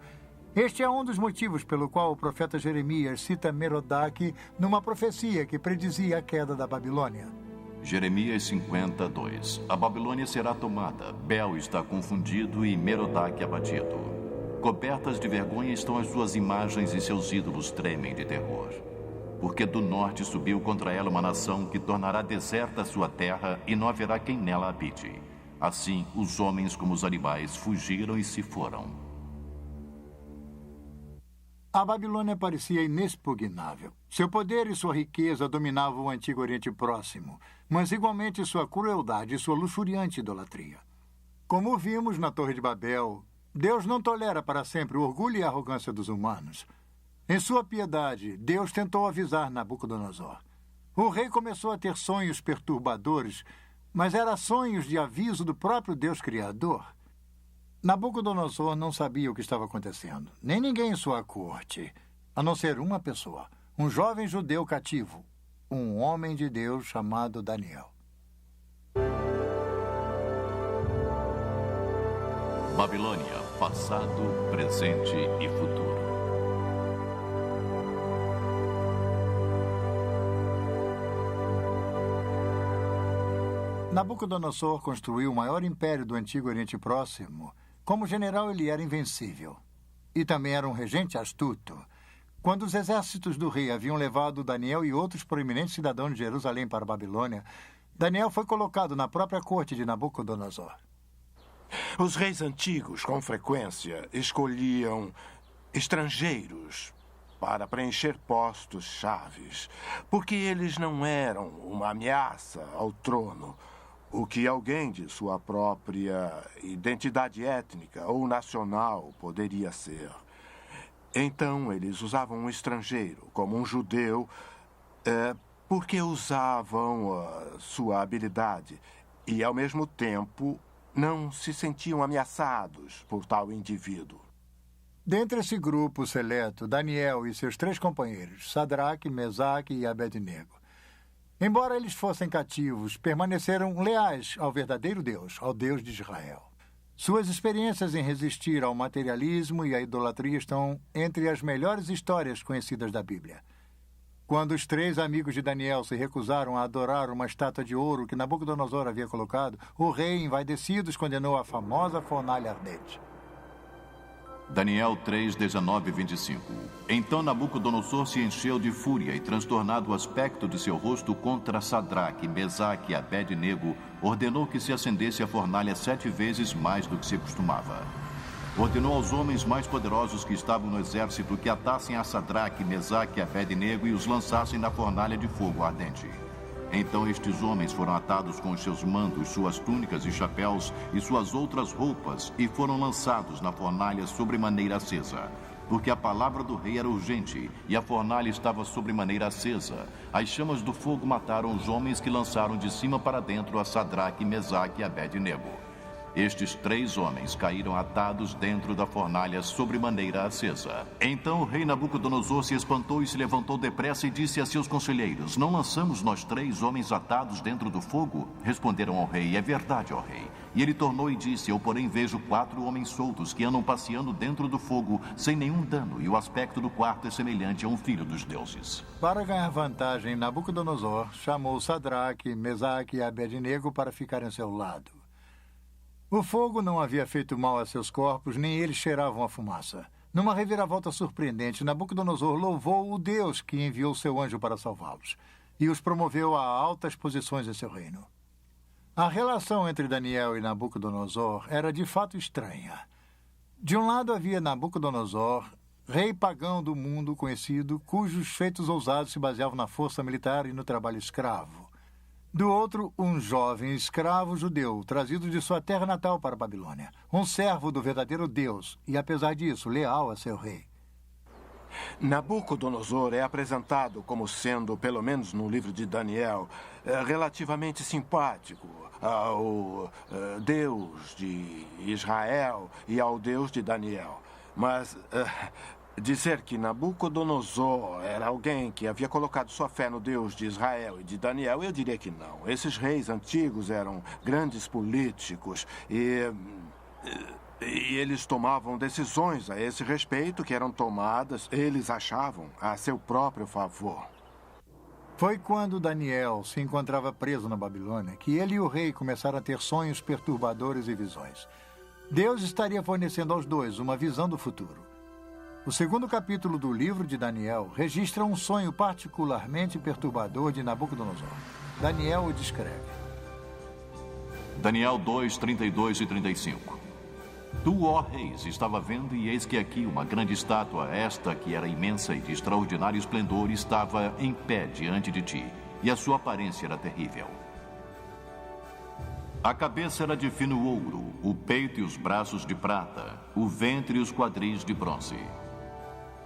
Speaker 4: Este é um dos motivos pelo qual o profeta Jeremias cita Merodach numa profecia que predizia a queda da Babilônia.
Speaker 2: Jeremias 52. A Babilônia será tomada, Bel está confundido e Merodach abatido. Cobertas de vergonha estão as suas imagens e seus ídolos tremem de terror. Porque do norte subiu contra ela uma nação que tornará deserta a sua terra e não haverá quem nela habite. Assim, os homens como os animais fugiram e se foram.
Speaker 4: A Babilônia parecia inexpugnável. Seu poder e sua riqueza dominavam o Antigo Oriente Próximo, mas igualmente sua crueldade e sua luxuriante idolatria. Como vimos na Torre de Babel, Deus não tolera para sempre o orgulho e a arrogância dos humanos. Em sua piedade, Deus tentou avisar Nabucodonosor. O rei começou a ter sonhos perturbadores, mas eram sonhos de aviso do próprio Deus Criador. Nabucodonosor não sabia o que estava acontecendo, nem ninguém em sua corte, a não ser uma pessoa, um jovem judeu cativo, um homem de Deus chamado Daniel.
Speaker 2: Babilônia, passado, presente e futuro.
Speaker 4: Nabucodonosor construiu o maior império do Antigo Oriente Próximo. Como general, ele era invencível. E também era um regente astuto. Quando os exércitos do rei haviam levado Daniel e outros proeminentes cidadãos de Jerusalém para a Babilônia, Daniel foi colocado na própria corte de Nabucodonosor.
Speaker 5: Os reis antigos, com frequência, escolhiam estrangeiros para preencher postos chaves, porque eles não eram uma ameaça ao trono, o que alguém de sua própria identidade étnica ou nacional poderia ser. Então, eles usavam um estrangeiro, como um judeu, porque usavam sua habilidade e, ao mesmo tempo, não se sentiam ameaçados por tal indivíduo.
Speaker 4: Dentre esse grupo seleto, Daniel e seus 3 companheiros, Sadraque, Mesaque e Abednego, embora eles fossem cativos, permaneceram leais ao verdadeiro Deus, ao Deus de Israel. Suas experiências em resistir ao materialismo e à idolatria estão entre as melhores histórias conhecidas da Bíblia. Quando os 3 amigos de Daniel se recusaram a adorar uma estátua de ouro que Nabucodonosor havia colocado, o rei, envaidecido, os condenou à famosa fornalha ardente.
Speaker 2: Daniel 3, 19 e 25. Então Nabucodonosor se encheu de fúria e, transtornado o aspecto de seu rosto contra Sadraque, Mesaque e Abednego, ordenou que se acendesse a fornalha 7 vezes mais do que se costumava. Ordenou aos homens mais poderosos que estavam no exército que atassem a Sadraque, Mesaque e Abednego e os lançassem na fornalha de fogo ardente. Então estes homens foram atados com os seus mantos, suas túnicas e chapéus e suas outras roupas e foram lançados na fornalha sobremaneira acesa. Porque a palavra do rei era urgente e a fornalha estava sobremaneira acesa. As chamas do fogo mataram os homens que lançaram de cima para dentro a Sadraque, Mesaque e Abednego. Estes 3 homens caíram atados dentro da fornalha sobremaneira acesa. Então o rei Nabucodonosor se espantou e se levantou depressa e disse a seus conselheiros: Não lançamos nós 3 homens atados dentro do fogo? Responderam ao rei: É verdade, ó rei. E ele tornou e disse: Eu, porém, vejo 4 homens soltos que andam passeando dentro do fogo sem nenhum dano, e o aspecto do quarto é semelhante a um filho dos deuses.
Speaker 4: Para ganhar vantagem, Nabucodonosor chamou Sadraque, Mesaque e Abednego para ficarem ao seu lado. O fogo não havia feito mal a seus corpos, nem eles cheiravam a fumaça. Numa reviravolta surpreendente, Nabucodonosor louvou o Deus que enviou seu anjo para salvá-los e os promoveu a altas posições em seu reino. A relação entre Daniel e Nabucodonosor era de fato estranha. De um lado havia Nabucodonosor, rei pagão do mundo conhecido, cujos feitos ousados se baseavam na força militar e no trabalho escravo. Do outro, um jovem escravo judeu, trazido de sua terra natal para a Babilônia. Um servo do verdadeiro Deus e, apesar disso, leal a seu rei.
Speaker 5: Nabucodonosor é apresentado como sendo, pelo menos no livro de Daniel, relativamente simpático ao Deus de Israel e ao Deus de Daniel. Mas dizer que Nabucodonosor era alguém que havia colocado sua fé no Deus de Israel e de Daniel, eu diria que não. Esses reis antigos eram grandes políticos e eles tomavam decisões a esse respeito que eram tomadas, eles achavam, a seu próprio favor.
Speaker 4: Foi quando Daniel se encontrava preso na Babilônia que ele e o rei começaram a ter sonhos perturbadores e visões. Deus estaria fornecendo aos 2 uma visão do futuro. O 2º capítulo do livro de Daniel registra um sonho particularmente perturbador de Nabucodonosor. Daniel o descreve.
Speaker 2: Daniel 2, 32 e 35. Tu, ó reis, estava vendo, e eis que aqui uma grande estátua, esta que era imensa e de extraordinário esplendor, estava em pé diante de ti, e a sua aparência era terrível. A cabeça era de fino ouro, o peito e os braços de prata, o ventre e os quadris de bronze.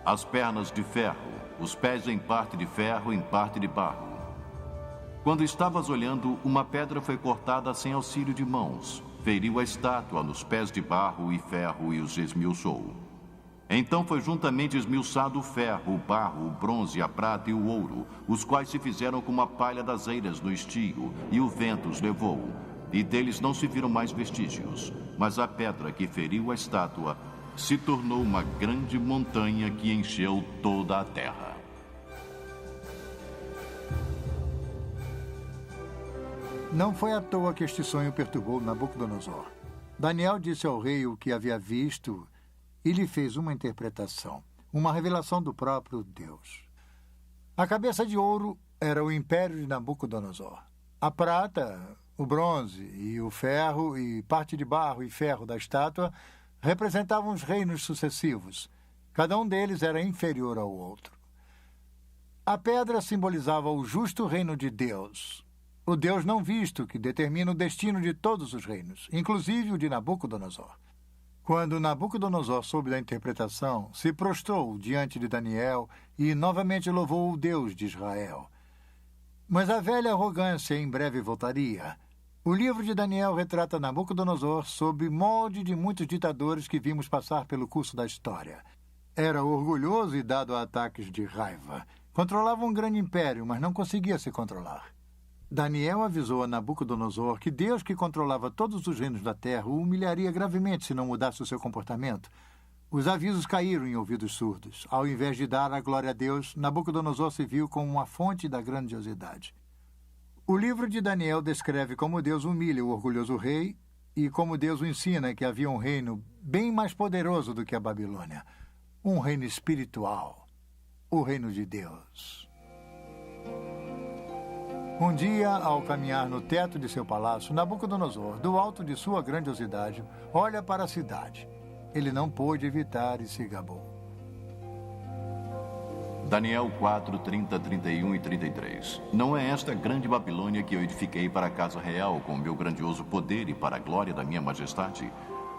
Speaker 2: As pernas de ferro, os pés em parte de ferro, em parte de barro. Quando estavas olhando, uma pedra foi cortada sem auxílio de mãos, feriu a estátua nos pés de barro e ferro e os esmiuçou. Então foi juntamente esmiuçado o ferro, o barro, o bronze, a prata e o ouro, os quais se fizeram como a palha das eiras no estio, e o vento os levou, e deles não se viram mais vestígios. Mas a pedra que feriu a estátua se tornou uma grande montanha que encheu toda a terra.
Speaker 4: Não foi à toa que este sonho perturbou Nabucodonosor. Daniel disse ao rei o que havia visto e lhe fez uma interpretação, uma revelação do próprio Deus. A cabeça de ouro era o império de Nabucodonosor. A prata, o bronze e o ferro e parte de barro e ferro da estátua representavam os reinos sucessivos. Cada um deles era inferior ao outro. A pedra simbolizava o justo reino de Deus, o Deus não visto que determina o destino de todos os reinos, inclusive o de Nabucodonosor. Quando Nabucodonosor soube da interpretação, se prostrou diante de Daniel e novamente louvou o Deus de Israel. Mas a velha arrogância em breve voltaria. O livro de Daniel retrata Nabucodonosor sob molde de muitos ditadores que vimos passar pelo curso da história. Era orgulhoso e dado a ataques de raiva. Controlava um grande império, mas não conseguia se controlar. Daniel avisou a Nabucodonosor que Deus, que controlava todos os reinos da terra, o humilharia gravemente se não mudasse o seu comportamento. Os avisos caíram em ouvidos surdos. Ao invés de dar a glória a Deus, Nabucodonosor se viu como uma fonte da grandiosidade. O livro de Daniel descreve como Deus humilha o orgulhoso rei e como Deus o ensina que havia um reino bem mais poderoso do que a Babilônia. Um reino espiritual. O reino de Deus. Um dia, ao caminhar no teto de seu palácio, Nabucodonosor, do alto de sua grandiosidade, olha para a cidade. Ele não pôde evitar e se gabou.
Speaker 2: Daniel 4, 30, 31 e 33. Não é esta grande Babilônia que eu edifiquei para a casa real com meu grandioso poder e para a glória da minha majestade?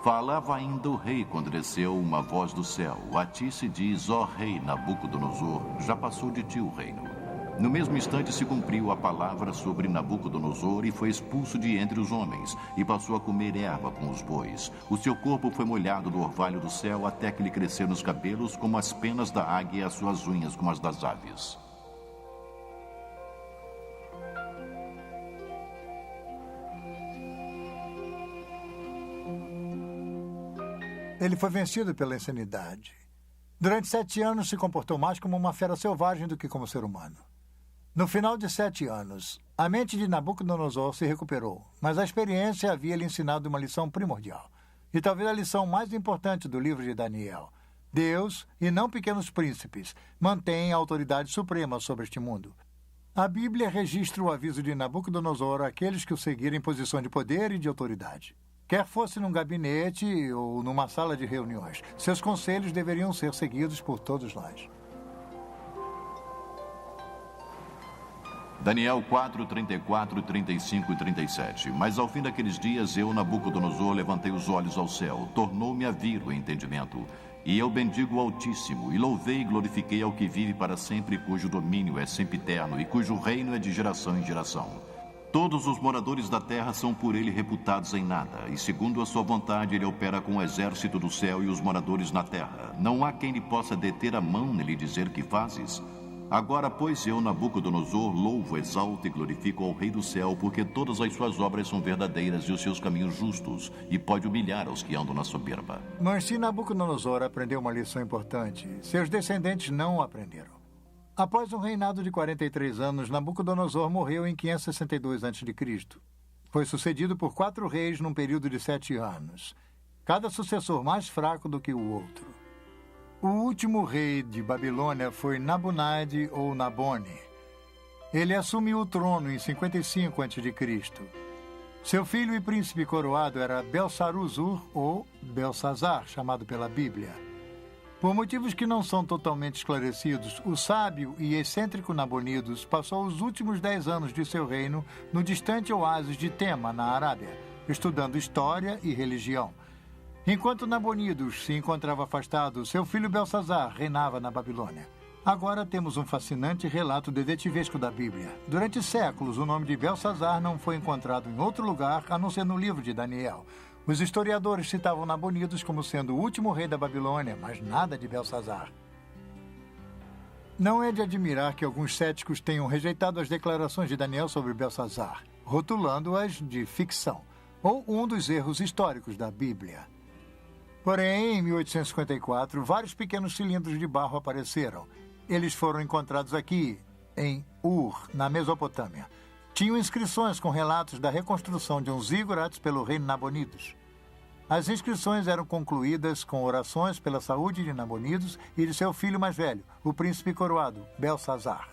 Speaker 2: Falava ainda o rei quando desceu uma voz do céu. A ti se diz, ó rei Nabucodonosor, já passou de ti o reino. No mesmo instante se cumpriu a palavra sobre Nabucodonosor e foi expulso de entre os homens e passou a comer erva com os bois. O seu corpo foi molhado do orvalho do céu até que lhe cresceram os cabelos como as penas da águia e as suas unhas como as das aves.
Speaker 4: Ele foi vencido pela insanidade. Durante 7 anos se comportou mais como uma fera selvagem do que como ser humano. No final de 7 anos, a mente de Nabucodonosor se recuperou, mas a experiência havia lhe ensinado uma lição primordial, e talvez a lição mais importante do livro de Daniel. Deus, e não pequenos príncipes, mantém a autoridade suprema sobre este mundo. A Bíblia registra o aviso de Nabucodonosor àqueles que o seguirem em posição de poder e de autoridade. Quer fosse num gabinete ou numa sala de reuniões, seus conselhos deveriam ser seguidos por todos nós.
Speaker 2: Daniel 4, 34, 35 e 37. Mas ao fim daqueles dias, eu, Nabucodonosor, levantei os olhos ao céu. Tornou-me a vir o entendimento. E eu bendigo o Altíssimo, e louvei e glorifiquei ao que vive para sempre, cujo domínio é sempre eterno, e cujo reino é de geração em geração. Todos os moradores da terra são por ele reputados em nada, e segundo a sua vontade ele opera com o exército do céu e os moradores na terra. Não há quem lhe possa deter a mão nem lhe dizer que fazes. Agora, pois, eu, Nabucodonosor, louvo, exalto e glorifico ao Rei do céu, porque todas as suas obras são verdadeiras e os seus caminhos justos, e pode humilhar aos que andam na soberba.
Speaker 4: Mas se Nabucodonosor aprendeu uma lição importante, seus descendentes não aprenderam. Após um reinado de 43 anos, Nabucodonosor morreu em 562 a.C. Foi sucedido por 4 reis num período de 7 anos, cada sucessor mais fraco do que o outro. O último rei de Babilônia foi Nabonide ou Nabone. Ele assumiu o trono em 55 a.C. Seu filho e príncipe coroado era Belsaruzur ou Belsazar, chamado pela Bíblia. Por motivos que não são totalmente esclarecidos, o sábio e excêntrico Nabonidos passou os últimos 10 anos de seu reino no distante oásis de Tema, na Arábia, estudando história e religião. Enquanto Nabonidos se encontrava afastado, seu filho Belsazar reinava na Babilônia. Agora temos um fascinante relato detetivesco da Bíblia. Durante séculos, o nome de Belsazar não foi encontrado em outro lugar a não ser no livro de Daniel. Os historiadores citavam Nabonidos como sendo o último rei da Babilônia, mas nada de Belsazar. Não é de admirar que alguns céticos tenham rejeitado as declarações de Daniel sobre Belsazar, rotulando-as de ficção, ou um dos erros históricos da Bíblia. Porém, em 1854, vários pequenos cilindros de barro apareceram. Eles foram encontrados aqui, em Ur, na Mesopotâmia. Tinham inscrições com relatos da reconstrução de um zigurates pelo rei Nabonidos. As inscrições eram concluídas com orações pela saúde de Nabonidos e de seu filho mais velho, o príncipe coroado, Belsazar.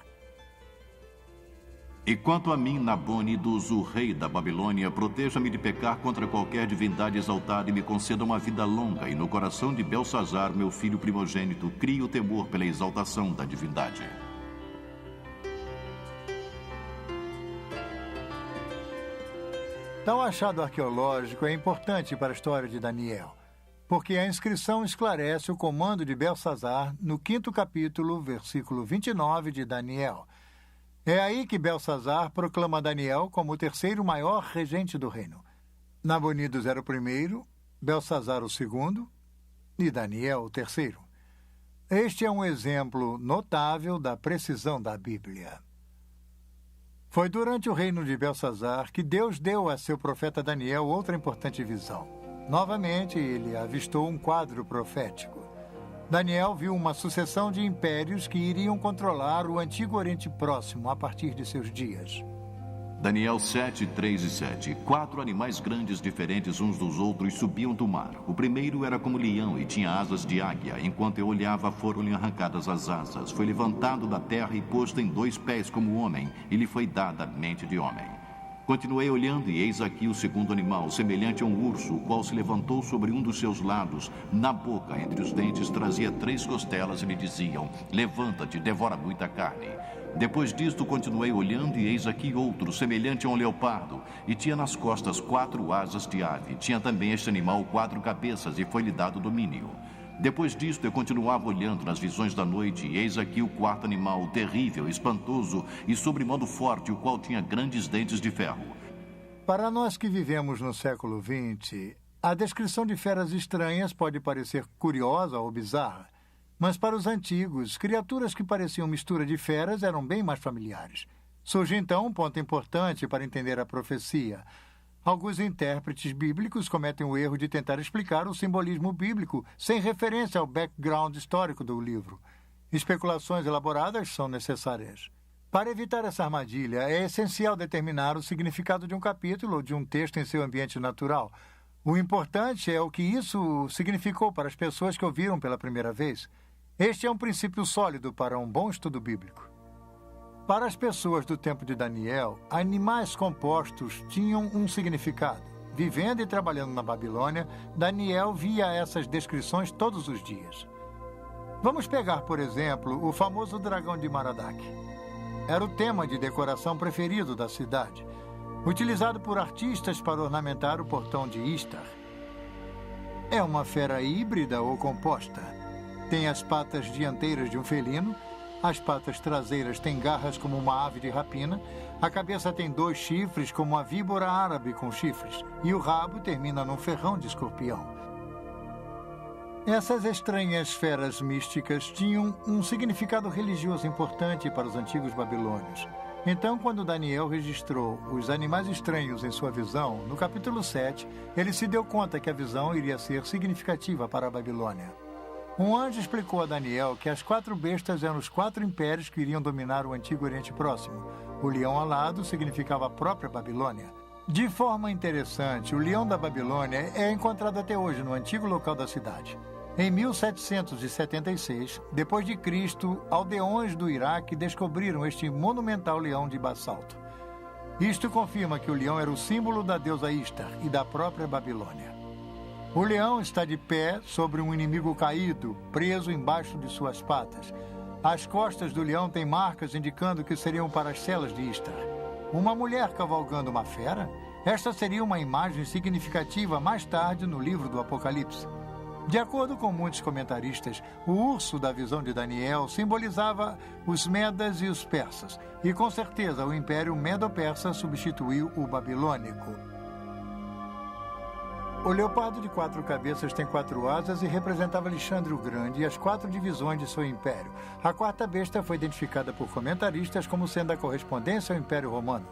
Speaker 2: E quanto a mim, Nabônidos, o rei da Babilônia, proteja-me de pecar contra qualquer divindade exaltada e me conceda uma vida longa, e no coração de Belsazar, meu filho primogênito, crie o temor pela exaltação da divindade.
Speaker 4: Tal achado arqueológico é importante para a história de Daniel, porque a inscrição esclarece o comando de Belsazar no 5º capítulo, versículo 29 de Daniel. É aí que Belsazar proclama Daniel como o terceiro maior regente do reino. Nabonidos era o primeiro, Belsazar o segundo e Daniel o terceiro. Este é um exemplo notável da precisão da Bíblia. Foi durante o reino de Belsazar que Deus deu a seu profeta Daniel outra importante visão. Novamente, ele avistou um quadro profético. Daniel viu uma sucessão de impérios que iriam controlar o antigo Oriente Próximo a partir de seus dias.
Speaker 2: Daniel 7, 3 e 7. 4 animais grandes diferentes uns dos outros subiam do mar. O primeiro era como leão e tinha asas de águia. Enquanto eu olhava, foram-lhe arrancadas as asas. Foi levantado da terra e posto em 2 pés como homem, e lhe foi dada a mente de homem. Continuei olhando, e eis aqui o segundo animal, semelhante a um urso, o qual se levantou sobre um dos seus lados. Na boca, entre os dentes, trazia 3 costelas e lhe diziam: levanta-te, devora muita carne. Depois disto, continuei olhando, e eis aqui outro, semelhante a um leopardo, e tinha nas costas 4 asas de ave. Tinha também este animal 4 cabeças, e foi-lhe dado domínio. Depois disto, eu continuava olhando nas visões da noite, e eis aqui o 4º animal, terrível, espantoso e sobremodo forte, o qual tinha grandes dentes de ferro.
Speaker 4: Para nós que vivemos no século XX, a descrição de feras estranhas pode parecer curiosa ou bizarra, mas para os antigos, criaturas que pareciam mistura de feras eram bem mais familiares. Surge então um ponto importante para entender a profecia. Alguns intérpretes bíblicos cometem o erro de tentar explicar o simbolismo bíblico sem referência ao background histórico do livro. Especulações elaboradas são necessárias. Para evitar essa armadilha, é essencial determinar o significado de um capítulo ou de um texto em seu ambiente natural. O importante é o que isso significou para as pessoas que ouviram pela primeira vez. Este é um princípio sólido para um bom estudo bíblico. Para as pessoas do tempo de Daniel, animais compostos tinham um significado. Vivendo e trabalhando na Babilônia, Daniel via essas descrições todos os dias. Vamos pegar, por exemplo, o famoso dragão de Maradak. Era o tema de decoração preferido da cidade, utilizado por artistas para ornamentar o portão de Istar. É uma fera híbrida ou composta. Tem as patas dianteiras de um felino, as patas traseiras têm garras como uma ave de rapina, a cabeça tem 2 chifres como uma víbora árabe com chifres, e o rabo termina num ferrão de escorpião. Essas estranhas feras místicas tinham um significado religioso importante para os antigos babilônios. Então, quando Daniel registrou os animais estranhos em sua visão, no capítulo 7, ele se deu conta que a visão iria ser significativa para a Babilônia. Um anjo explicou a Daniel que as 4 bestas eram os 4 impérios que iriam dominar o antigo Oriente Próximo. O leão alado significava a própria Babilônia. De forma interessante, o leão da Babilônia é encontrado até hoje no antigo local da cidade. Em 1776, depois de Cristo, aldeões do Iraque descobriram este monumental leão de basalto. Isto confirma que o leão era o símbolo da deusa Istar e da própria Babilônia. O leão está de pé sobre um inimigo caído, preso embaixo de suas patas. As costas do leão têm marcas indicando que seriam para as celas de Istar. Uma mulher cavalgando uma fera? Esta seria uma imagem significativa mais tarde no livro do Apocalipse. De acordo com muitos comentaristas, o urso da visão de Daniel simbolizava os medas e os persas, e com certeza o Império Medo-Persa substituiu o babilônico. O leopardo de 4 cabeças tem 4 asas e representava Alexandre o Grande e as 4 divisões de seu império. A 4ª besta foi identificada por comentaristas como sendo a correspondência ao Império Romano.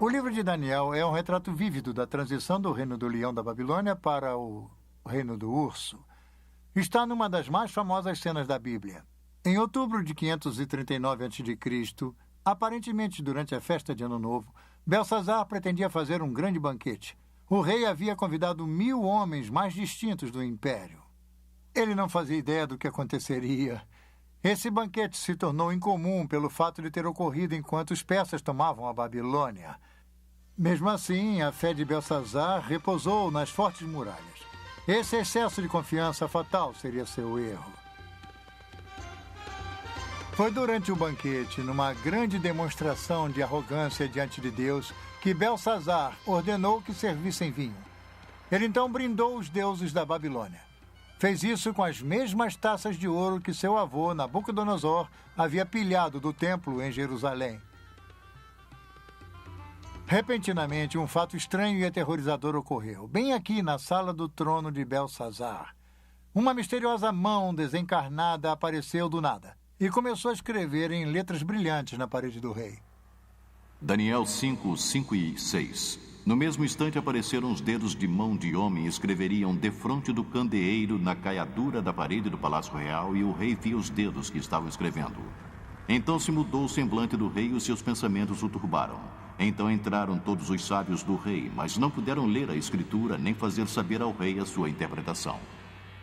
Speaker 4: O livro de Daniel é um retrato vívido da transição do reino do leão da Babilônia para o reino do urso. Está numa das mais famosas cenas da Bíblia. Em outubro de 539 a.C., aparentemente durante a festa de Ano Novo, Belsazar pretendia fazer um grande banquete. O rei havia convidado 1000 homens mais distintos do império. Ele não fazia ideia do que aconteceria. Esse banquete se tornou incomum pelo fato de ter ocorrido enquanto os persas tomavam a Babilônia. Mesmo assim, a fé de Belsazar repousou nas fortes muralhas. Esse excesso de confiança fatal seria seu erro. Foi durante o banquete, numa grande demonstração de arrogância diante de Deus, que Belsazar ordenou que servissem vinho. Ele então brindou os deuses da Babilônia. Fez isso com as mesmas taças de ouro que seu avô, Nabucodonosor, havia pilhado do templo em Jerusalém. Repentinamente, um fato estranho e aterrorizador ocorreu, bem aqui na sala do trono de Belsazar. Uma misteriosa mão desencarnada apareceu do nada e começou a escrever em letras brilhantes na parede do rei.
Speaker 2: Daniel 5, 5 e 6. No mesmo instante apareceram os dedos de mão de homem e escreveriam defronte do candeeiro na caiadura da parede do Palácio Real, e o rei via os dedos que estavam escrevendo. Então se mudou o semblante do rei e os seus pensamentos o turbaram. Então entraram todos os sábios do rei, mas não puderam ler a escritura nem fazer saber ao rei a sua interpretação.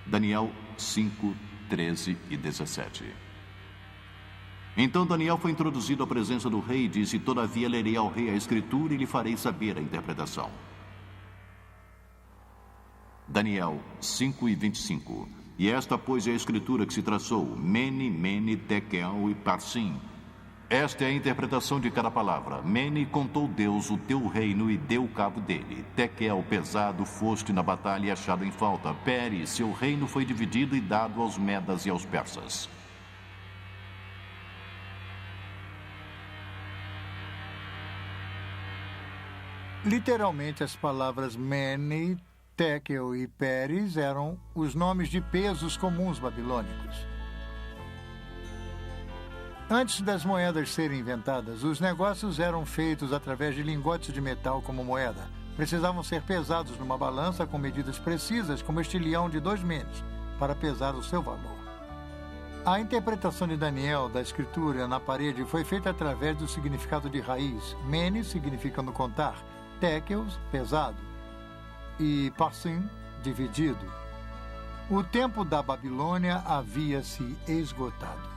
Speaker 2: Daniel 5, 13 e 17. Então Daniel foi introduzido à presença do rei e disse: todavia lerei ao rei a escritura e lhe farei saber a interpretação. Daniel 5 e 25. E esta, pois, é a escritura que se traçou: Mene, Mene, Tekel e Parsim. Esta é a interpretação de cada palavra. Mene, contou Deus o teu reino e deu cabo dele. Tekel, pesado, foste na batalha e achado em falta. Pere, seu reino foi dividido e dado aos medas e aos persas.
Speaker 4: Literalmente, as palavras Mene, Tekel e Peres eram os nomes de pesos comuns babilônicos. Antes das moedas serem inventadas, os negócios eram feitos através de lingotes de metal como moeda. Precisavam ser pesados numa balança com medidas precisas, como este leão de 2 menes, para pesar o seu valor. A interpretação de Daniel da escritura na parede foi feita através do significado de raiz. Mene, significando contar, Tekel, pesado, e Parsim, dividido. O tempo da Babilônia havia se esgotado.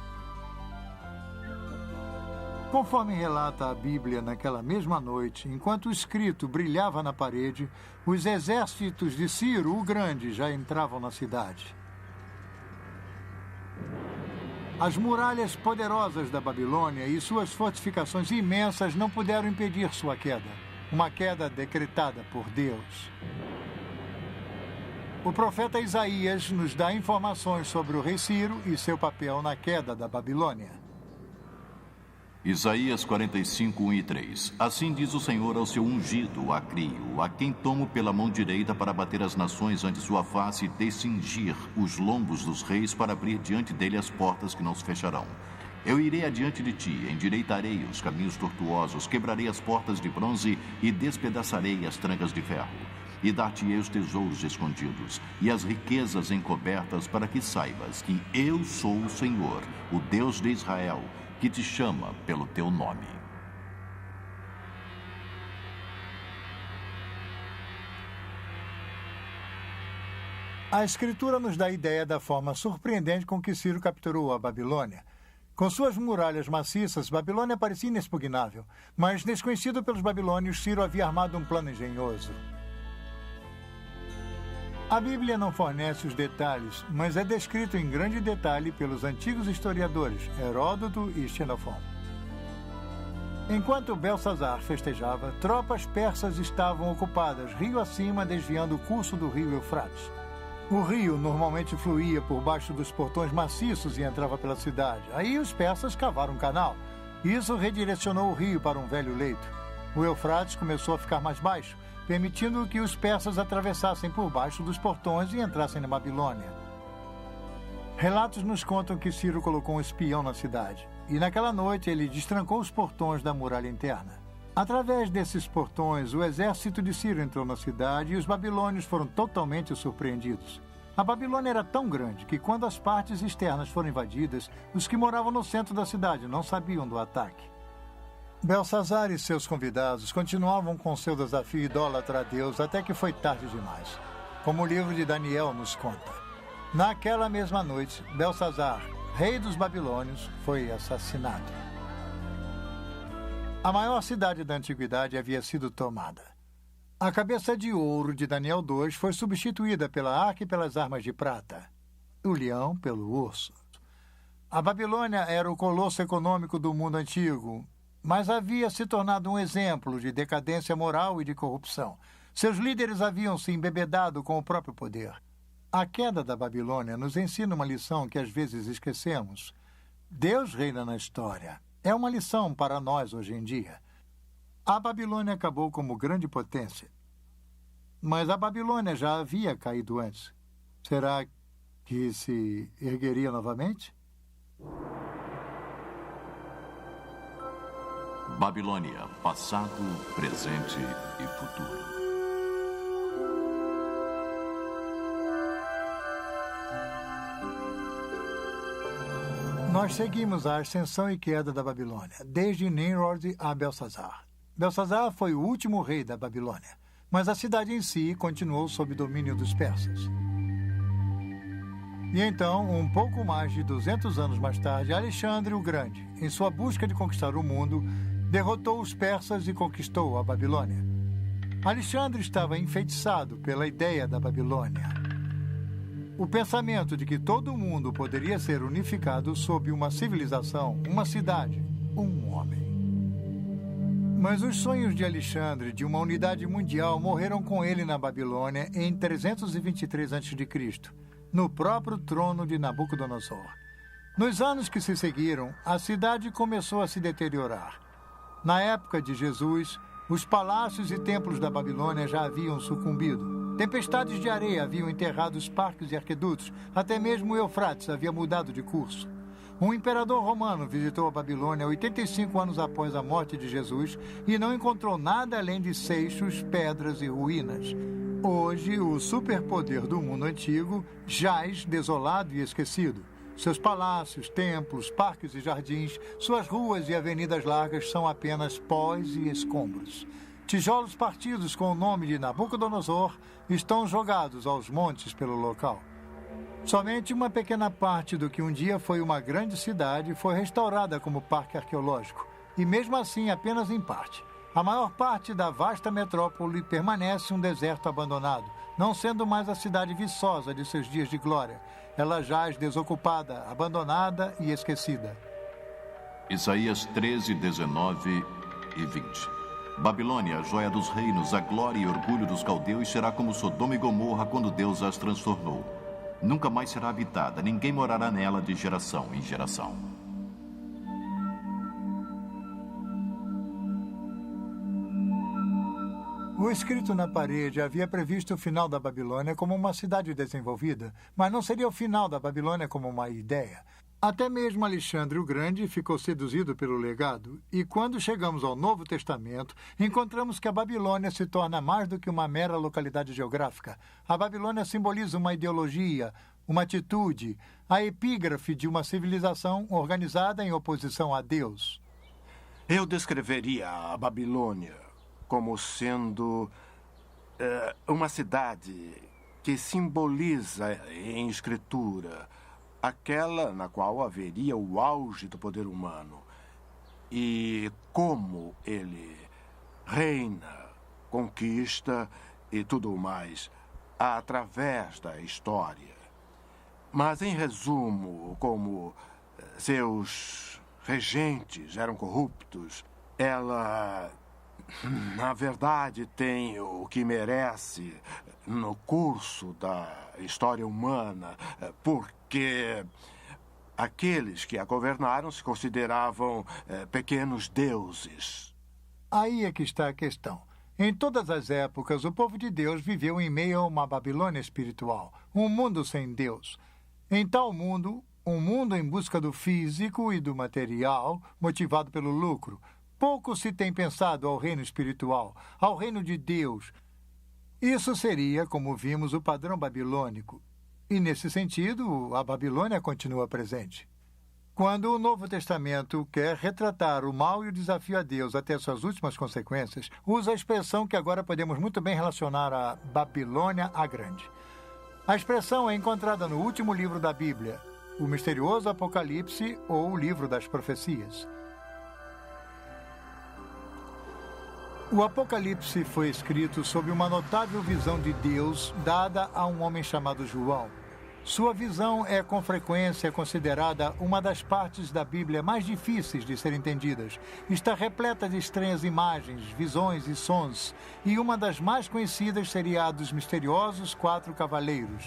Speaker 4: Conforme relata a Bíblia, naquela mesma noite, enquanto o escrito brilhava na parede, os exércitos de Ciro o Grande já entravam na cidade. As muralhas poderosas da Babilônia e suas fortificações imensas não puderam impedir sua queda, uma queda decretada por Deus. O profeta Isaías nos dá informações sobre o rei Ciro e seu papel na queda da Babilônia.
Speaker 2: Isaías 45, 1 e 3. Assim diz o Senhor ao seu ungido, a Crio, a quem tomo pela mão direita para bater as nações ante sua face e descingir os lombos dos reis, para abrir diante dele as portas que não se fecharão. Eu irei adiante de ti, endireitarei os caminhos tortuosos, quebrarei as portas de bronze e despedaçarei as trancas de ferro. E dar-te-ei os tesouros escondidos e as riquezas encobertas, para que saibas que eu sou o Senhor, o Deus de Israel, que te chama pelo teu nome.
Speaker 4: A Escritura nos dá a ideia da forma surpreendente com que Ciro capturou a Babilônia. Com suas muralhas maciças, Babilônia parecia inexpugnável, mas, desconhecido pelos babilônios, Ciro havia armado um plano engenhoso. A Bíblia não fornece os detalhes, mas é descrito em grande detalhe pelos antigos historiadores Heródoto e Xenofon. Enquanto Belsazar festejava, tropas persas estavam ocupadas rio acima, desviando o curso do rio Eufrates. O rio normalmente fluía por baixo dos portões maciços e entrava pela cidade. Aí os persas cavaram um canal. Isso redirecionou o rio para um velho leito. O Eufrates começou a ficar mais baixo, permitindo que os persas atravessassem por baixo dos portões e entrassem na Babilônia. Relatos nos contam que Ciro colocou um espião na cidade, e naquela noite ele destrancou os portões da muralha interna. Através desses portões, o exército de Ciro entrou na cidade e os babilônios foram totalmente surpreendidos. A Babilônia era tão grande que, quando as partes externas foram invadidas, os que moravam no centro da cidade não sabiam do ataque. Belsazar e seus convidados continuavam com seu desafio idólatra a Deus até que foi tarde demais, como o livro de Daniel nos conta. Naquela mesma noite, Belsazar, rei dos babilônios, foi assassinado. A maior cidade da antiguidade havia sido tomada. A cabeça de ouro de Daniel 2 foi substituída pela arca e pelas armas de prata. O leão pelo urso. A Babilônia era o colosso econômico do mundo antigo, mas havia se tornado um exemplo de decadência moral e de corrupção. Seus líderes haviam se embebedado com o próprio poder. A queda da Babilônia nos ensina uma lição que às vezes esquecemos. Deus reina na história. É uma lição para nós hoje em dia. A Babilônia acabou como grande potência. Mas a Babilônia já havia caído antes. Será que se ergueria novamente?
Speaker 2: Babilônia, passado, presente e futuro.
Speaker 4: Nós seguimos a ascensão e queda da Babilônia, desde Nimrod a Belsazar. Belsazar foi o último rei da Babilônia, mas a cidade em si continuou sob domínio dos persas. E então, um pouco mais de 200 anos mais tarde, Alexandre o Grande, em sua busca de conquistar o mundo, derrotou os persas e conquistou a Babilônia. Alexandre estava enfeitiçado pela ideia da Babilônia. O pensamento de que todo mundo poderia ser unificado sob uma civilização, uma cidade, um homem. Mas os sonhos de Alexandre de uma unidade mundial morreram com ele na Babilônia em 323 a.C., no próprio trono de Nabucodonosor. Nos anos que se seguiram, a cidade começou a se deteriorar. Na época de Jesus, os palácios e templos da Babilônia já haviam sucumbido. Tempestades de areia haviam enterrado os parques e aquedutos. Até mesmo o Eufrates havia mudado de curso. Um imperador romano visitou a Babilônia 85 anos após a morte de Jesus e não encontrou nada além de seixos, pedras e ruínas. Hoje, o superpoder do mundo antigo jaz desolado e esquecido. Seus palácios, templos, parques e jardins, suas ruas e avenidas largas são apenas pós e escombros. Tijolos partidos com o nome de Nabucodonosor estão jogados aos montes pelo local. Somente uma pequena parte do que um dia foi uma grande cidade foi restaurada como parque arqueológico, e mesmo assim apenas em parte. A maior parte da vasta metrópole permanece um deserto abandonado, não sendo mais a cidade viçosa de seus dias de glória. Ela jaz desocupada, abandonada e esquecida.
Speaker 2: Isaías 13, 19 e 20. Babilônia, a joia dos reinos, a glória e orgulho dos caldeus, será como Sodoma e Gomorra quando Deus as transtornou. Nunca mais será habitada, ninguém morará nela de geração em geração.
Speaker 4: O escrito na parede havia previsto o final da Babilônia como uma cidade desenvolvida, mas não seria o final da Babilônia como uma ideia. Até mesmo Alexandre o Grande ficou seduzido pelo legado, e quando chegamos ao Novo Testamento, encontramos que a Babilônia se torna mais do que uma mera localidade geográfica. A Babilônia simboliza uma ideologia, uma atitude, a epígrafe de uma civilização organizada em oposição a Deus.
Speaker 5: Eu descreveria a Babilônia como sendo uma cidade que simboliza em escritura aquela na qual haveria o auge do poder humano e como ele reina, conquista e tudo mais através da história. Mas, em resumo, como seus regentes eram corruptos, ela, na verdade, tem o que merece no curso da história humana, porque aqueles que a governaram se consideravam pequenos deuses.
Speaker 4: Aí é que está a questão. Em todas as épocas, o povo de Deus viveu em meio a uma Babilônia espiritual, um mundo sem Deus. Em tal mundo, um mundo em busca do físico e do material, motivado pelo lucro, pouco se tem pensado ao reino espiritual, ao reino de Deus. Isso seria, como vimos, o padrão babilônico. E, nesse sentido, a Babilônia continua presente. Quando o Novo Testamento quer retratar o mal e o desafio a Deus até suas últimas consequências, usa a expressão que agora podemos muito bem relacionar a Babilônia a Grande. A expressão é encontrada no último livro da Bíblia, o misterioso Apocalipse ou o livro das profecias. O Apocalipse foi escrito sob uma notável visão de Deus dada a um homem chamado João. Sua visão é com frequência considerada uma das partes da Bíblia mais difíceis de ser entendidas. Está repleta de estranhas imagens, visões e sons, e uma das mais conhecidas seria a dos misteriosos 4 cavaleiros.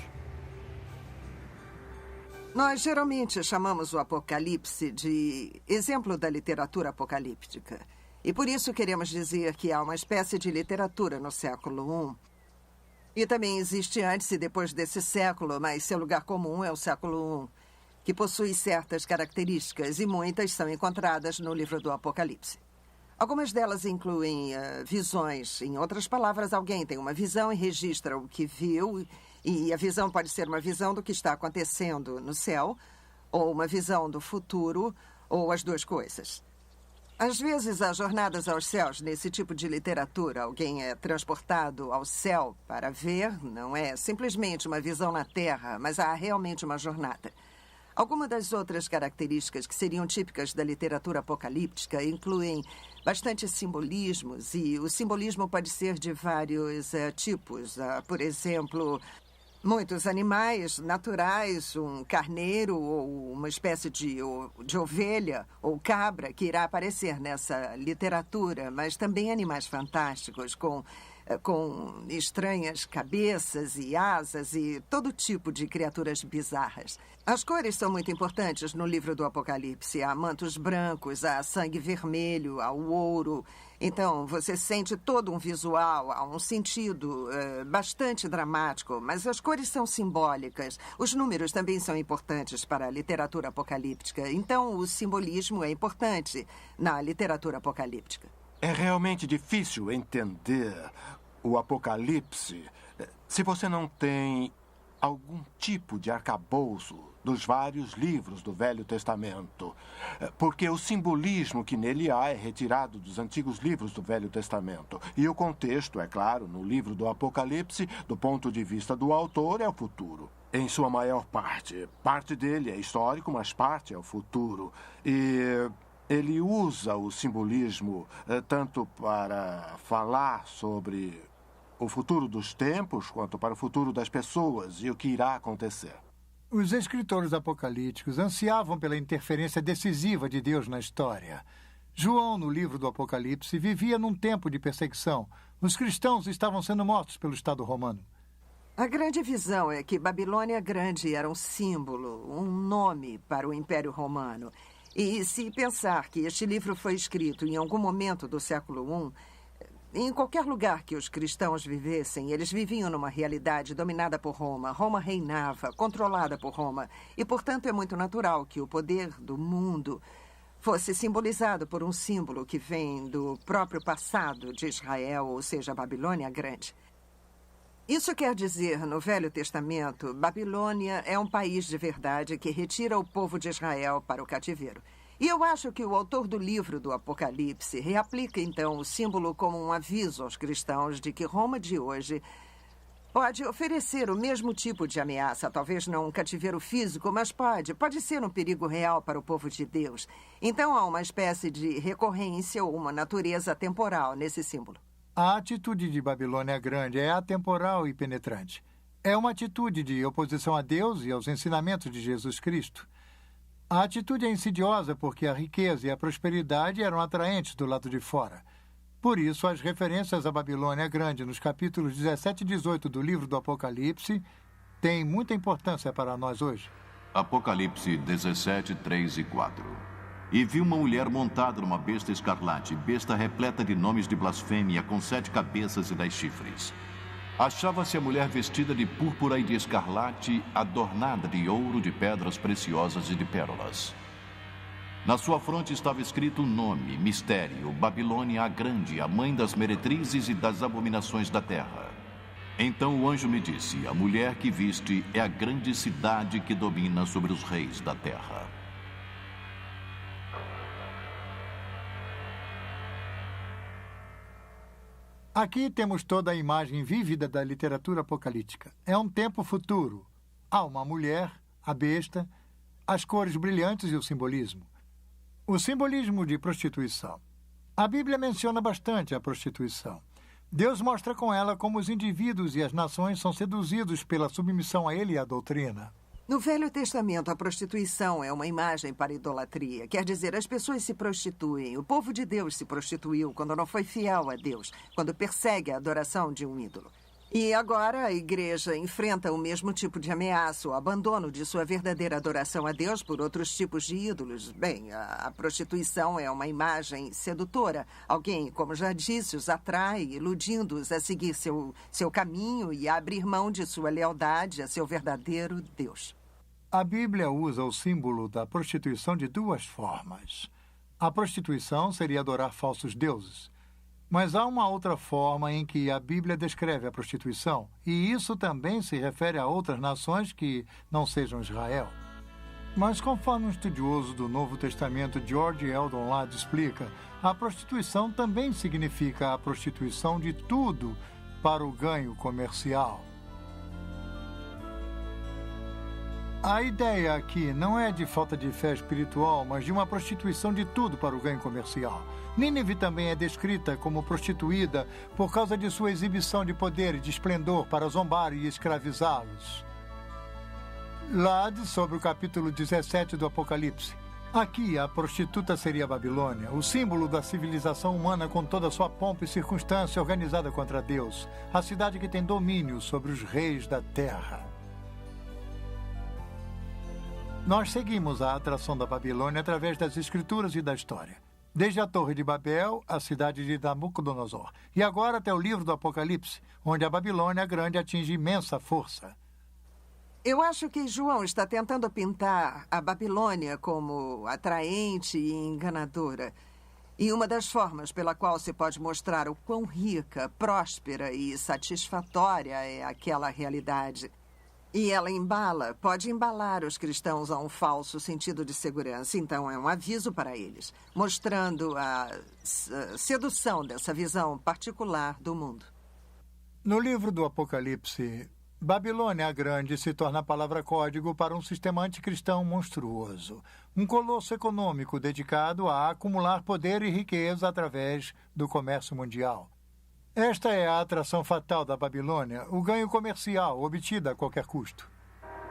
Speaker 7: Nós geralmente chamamos o Apocalipse de exemplo da literatura apocalíptica. E por isso queremos dizer que há uma espécie de literatura no século I. E também existe antes e depois desse século, mas seu lugar comum é o século I, que possui certas características e muitas são encontradas no livro do Apocalipse. Algumas delas incluem visões. Em outras palavras, alguém tem uma visão e registra o que viu, e a visão pode ser uma visão do que está acontecendo no céu, ou uma visão do futuro, ou as duas coisas. Às vezes, há jornadas aos céus nesse tipo de literatura. Alguém é transportado ao céu para ver, não é simplesmente uma visão na Terra, mas há realmente uma jornada. Algumas das outras características que seriam típicas da literatura apocalíptica incluem bastante simbolismos, e o simbolismo pode ser de vários tipos. Por exemplo, muitos animais naturais, um carneiro ou uma espécie de ovelha ou cabra que irá aparecer nessa literatura, mas também animais fantásticos com estranhas cabeças e asas e todo tipo de criaturas bizarras. As cores são muito importantes no livro do Apocalipse. Há mantos brancos, há sangue vermelho, há o ouro. Então, você sente todo um visual, há um sentido bastante dramático, mas as cores são simbólicas. Os números também são importantes para a literatura apocalíptica. Então, o simbolismo é importante na literatura apocalíptica.
Speaker 5: É realmente difícil entender o Apocalipse se você não tem algum tipo de arcabouço dos vários livros do Velho Testamento, porque o simbolismo que nele há é retirado dos antigos livros do Velho Testamento. E o contexto, é claro, no livro do Apocalipse, do ponto de vista do autor, é o futuro. Em sua maior parte. Parte dele é histórico, mas parte é o futuro. E ele usa o simbolismo tanto para falar sobre o futuro dos tempos, quanto para o futuro das pessoas e o que irá acontecer.
Speaker 4: Os escritores apocalípticos ansiavam pela interferência decisiva de Deus na história. João, no livro do Apocalipse, vivia num tempo de perseguição. Os cristãos estavam sendo mortos pelo Estado romano.
Speaker 7: A grande visão é que Babilônia Grande era um símbolo, um nome para o Império Romano. E se pensar que este livro foi escrito em algum momento do século I, em qualquer lugar que os cristãos vivessem, eles viviam numa realidade dominada por Roma. Roma reinava, controlada por Roma. E, portanto, é muito natural que o poder do mundo fosse simbolizado por um símbolo que vem do próprio passado de Israel, ou seja, a Babilônia Grande. Isso quer dizer, no Velho Testamento, Babilônia é um país de verdade que retira o povo de Israel para o cativeiro. E eu acho que o autor do livro do Apocalipse reaplica, então, o símbolo como um aviso aos cristãos de que Roma de hoje pode oferecer o mesmo tipo de ameaça. Talvez não um cativeiro físico, mas pode ser um perigo real para o povo de Deus. Então, há uma espécie de recorrência ou uma natureza temporal nesse símbolo.
Speaker 4: A atitude de Babilônia Grande é atemporal e penetrante. É uma atitude de oposição a Deus e aos ensinamentos de Jesus Cristo. A atitude é insidiosa porque a riqueza e a prosperidade eram atraentes do lado de fora. Por isso, as referências à Babilônia Grande nos capítulos 17 e 18 do livro do Apocalipse têm muita importância para nós hoje.
Speaker 2: Apocalipse 17, 3 e 4. E vi uma mulher montada numa besta escarlate, besta repleta de nomes de blasfêmia, com 7 cabeças e 10 chifres. Achava-se a mulher vestida de púrpura e de escarlate, adornada de ouro, de pedras preciosas e de pérolas. Na sua fronte estava escrito um nome, mistério, Babilônia a Grande, a mãe das meretrizes e das abominações da terra. Então o anjo me disse, a mulher que viste é a grande cidade que domina sobre os reis da terra.
Speaker 4: Aqui temos toda a imagem vívida da literatura apocalíptica. É um tempo futuro. Há uma mulher, a besta, as cores brilhantes e o simbolismo. O simbolismo de prostituição. A Bíblia menciona bastante a prostituição. Deus mostra com ela como os indivíduos e as nações são seduzidos pela submissão a ele e à doutrina.
Speaker 7: No Velho Testamento, a prostituição é uma imagem para a idolatria. Quer dizer, as pessoas se prostituem. O povo de Deus se prostituiu quando não foi fiel a Deus, quando persegue a adoração de um ídolo. E agora a igreja enfrenta o mesmo tipo de ameaça, o abandono de sua verdadeira adoração a Deus por outros tipos de ídolos. Bem, a prostituição é uma imagem sedutora. Alguém, como já disse, os atrai, iludindo-os a seguir seu caminho e a abrir mão de sua lealdade a seu verdadeiro Deus.
Speaker 4: A Bíblia usa o símbolo da prostituição de duas formas. A prostituição seria adorar falsos deuses. Mas há uma outra forma em que a Bíblia descreve a prostituição, e isso também se refere a outras nações que não sejam Israel. Mas conforme um estudioso do Novo Testamento, George Eldon Ladd, explica, a prostituição também significa a prostituição de tudo para o ganho comercial. A ideia aqui não é de falta de fé espiritual, mas de uma prostituição de tudo para o ganho comercial. Nínive também é descrita como prostituída por causa de sua exibição de poder e de esplendor para zombar e escravizá-los. Ladd, sobre o capítulo 17 do Apocalipse. Aqui, a prostituta seria a Babilônia, o símbolo da civilização humana com toda a sua pompa e circunstância organizada contra Deus, a cidade que tem domínio sobre os reis da terra. Nós seguimos a atração da Babilônia através das escrituras e da história. Desde a Torre de Babel, a cidade de Nabucodonosor, e agora até o livro do Apocalipse, onde a Babilônia grande atinge imensa força.
Speaker 7: Eu acho que João está tentando pintar a Babilônia como atraente e enganadora. E uma das formas pela qual se pode mostrar o quão rica, próspera e satisfatória é aquela realidade. E ela pode embalar os cristãos a um falso sentido de segurança. Então, é um aviso para eles, mostrando a sedução dessa visão particular do mundo.
Speaker 4: No livro do Apocalipse, Babilônia a Grande se torna a palavra código para um sistema anticristão monstruoso. Um colosso econômico dedicado a acumular poder e riqueza através do comércio mundial. Esta é a atração fatal da Babilônia, o ganho comercial obtido a qualquer custo.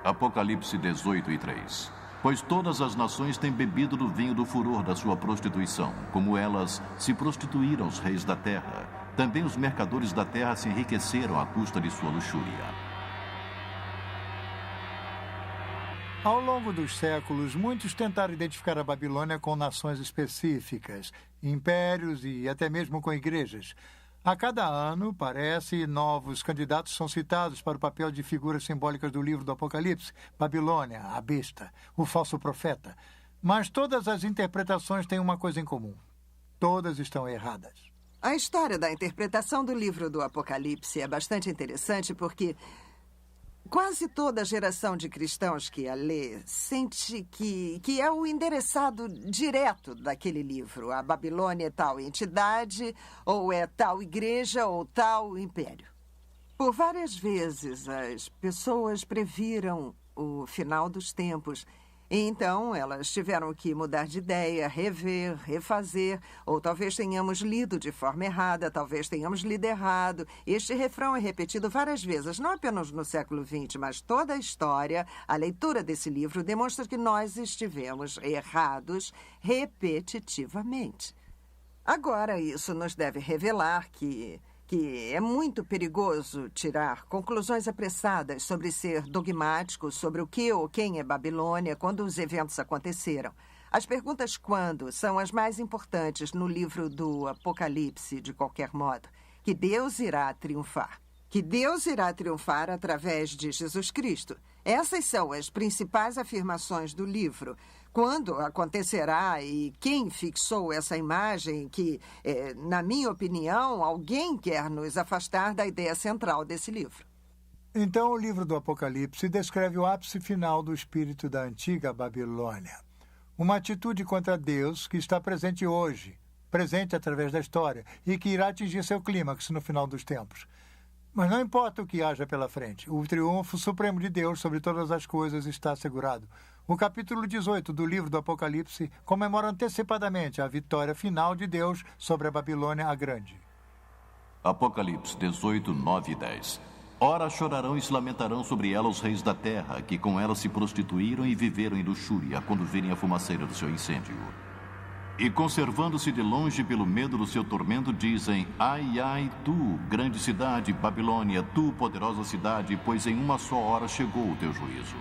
Speaker 2: Apocalipse 18:3. Pois todas as nações têm bebido do vinho do furor da sua prostituição, como elas se prostituíram aos reis da terra. Também os mercadores da terra se enriqueceram à custa de sua luxúria.
Speaker 4: Ao longo dos séculos, muitos tentaram identificar a Babilônia com nações específicas, impérios e até mesmo com igrejas. A cada ano, parece, novos candidatos são citados para o papel de figuras simbólicas do livro do Apocalipse, Babilônia, a besta, o falso profeta. Mas todas as interpretações têm uma coisa em comum. Todas estão erradas.
Speaker 7: A história da interpretação do livro do Apocalipse é bastante interessante porque quase toda a geração de cristãos que a lê sente que é o endereçado direto daquele livro. A Babilônia é tal entidade, ou é tal igreja, ou tal império. Por várias vezes, as pessoas previram o final dos tempos. E então, elas tiveram que mudar de ideia, rever, refazer, ou talvez tenhamos lido de forma errada, talvez tenhamos lido errado. Este refrão é repetido várias vezes, não apenas no século XX, mas toda a história, a leitura desse livro demonstra que nós estivemos errados repetitivamente. Agora, isso nos deve revelar que é muito perigoso tirar conclusões apressadas sobre ser dogmático, sobre o que ou quem é Babilônia quando os eventos aconteceram. As perguntas quando são as mais importantes no livro do Apocalipse, de qualquer modo. Que Deus irá triunfar. Que Deus irá triunfar através de Jesus Cristo. Essas são as principais afirmações do livro. Quando acontecerá e quem fixou essa imagem que, na minha opinião, alguém quer nos afastar da ideia central desse livro.
Speaker 4: Então, o livro do Apocalipse descreve o ápice final do espírito da antiga Babilônia. Uma atitude contra Deus que está presente hoje, presente através da história, e que irá atingir seu clímax no final dos tempos. Mas não importa o que haja pela frente, o triunfo supremo de Deus sobre todas as coisas está assegurado. O capítulo 18 do livro do Apocalipse comemora antecipadamente a vitória final de Deus sobre a Babilônia a Grande.
Speaker 2: Apocalipse 18, 9 e 10. Ora chorarão e se lamentarão sobre ela os reis da terra, que com ela se prostituíram e viveram em luxúria, quando virem a fumaceira do seu incêndio. E conservando-se de longe pelo medo do seu tormento, dizem: ai, ai, tu, grande cidade, Babilônia, tu, poderosa cidade, pois em uma só hora chegou o teu juízo.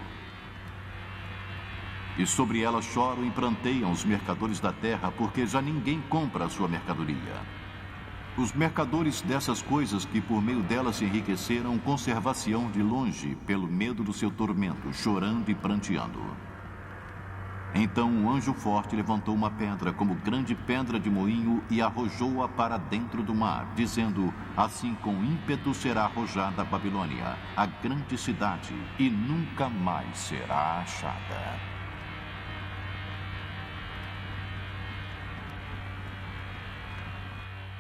Speaker 2: E sobre ela choram e pranteiam os mercadores da terra, porque já ninguém compra a sua mercadoria. Os mercadores dessas coisas que por meio delas se enriqueceram, conservar-se-ão de longe, pelo medo do seu tormento, chorando e pranteando. Então um anjo forte levantou uma pedra como grande pedra de moinho e arrojou-a para dentro do mar, dizendo: assim com ímpeto será arrojada a Babilônia, a grande cidade, e nunca mais será achada.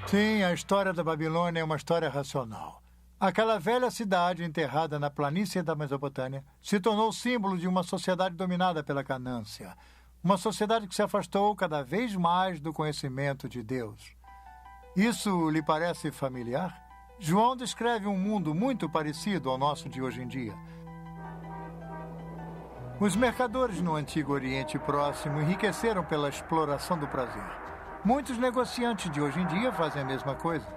Speaker 4: Sim, a história da Babilônia é uma história racional. Aquela velha cidade enterrada na planície da Mesopotâmia se tornou símbolo de uma sociedade dominada pela ganância. Uma sociedade que se afastou cada vez mais do conhecimento de Deus. Isso lhe parece familiar? João descreve um mundo muito parecido ao nosso de hoje em dia. Os mercadores no Antigo Oriente Próximo enriqueceram pela exploração do prazer. Muitos negociantes de hoje em dia fazem a mesma coisa.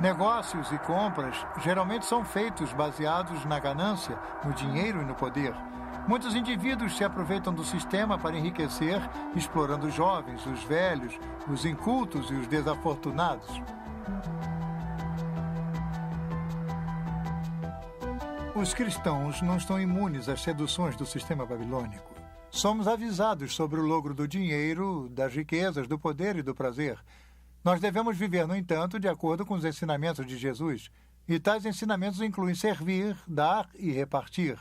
Speaker 4: Negócios e compras geralmente são feitos baseados na ganância, no dinheiro e no poder. Muitos indivíduos se aproveitam do sistema para enriquecer, explorando os jovens, os velhos, os incultos e os desafortunados. Os cristãos não estão imunes às seduções do sistema babilônico. Somos avisados sobre o logro do dinheiro, das riquezas, do poder e do prazer. Nós devemos viver, no entanto, de acordo com os ensinamentos de Jesus. E tais ensinamentos incluem servir, dar e repartir.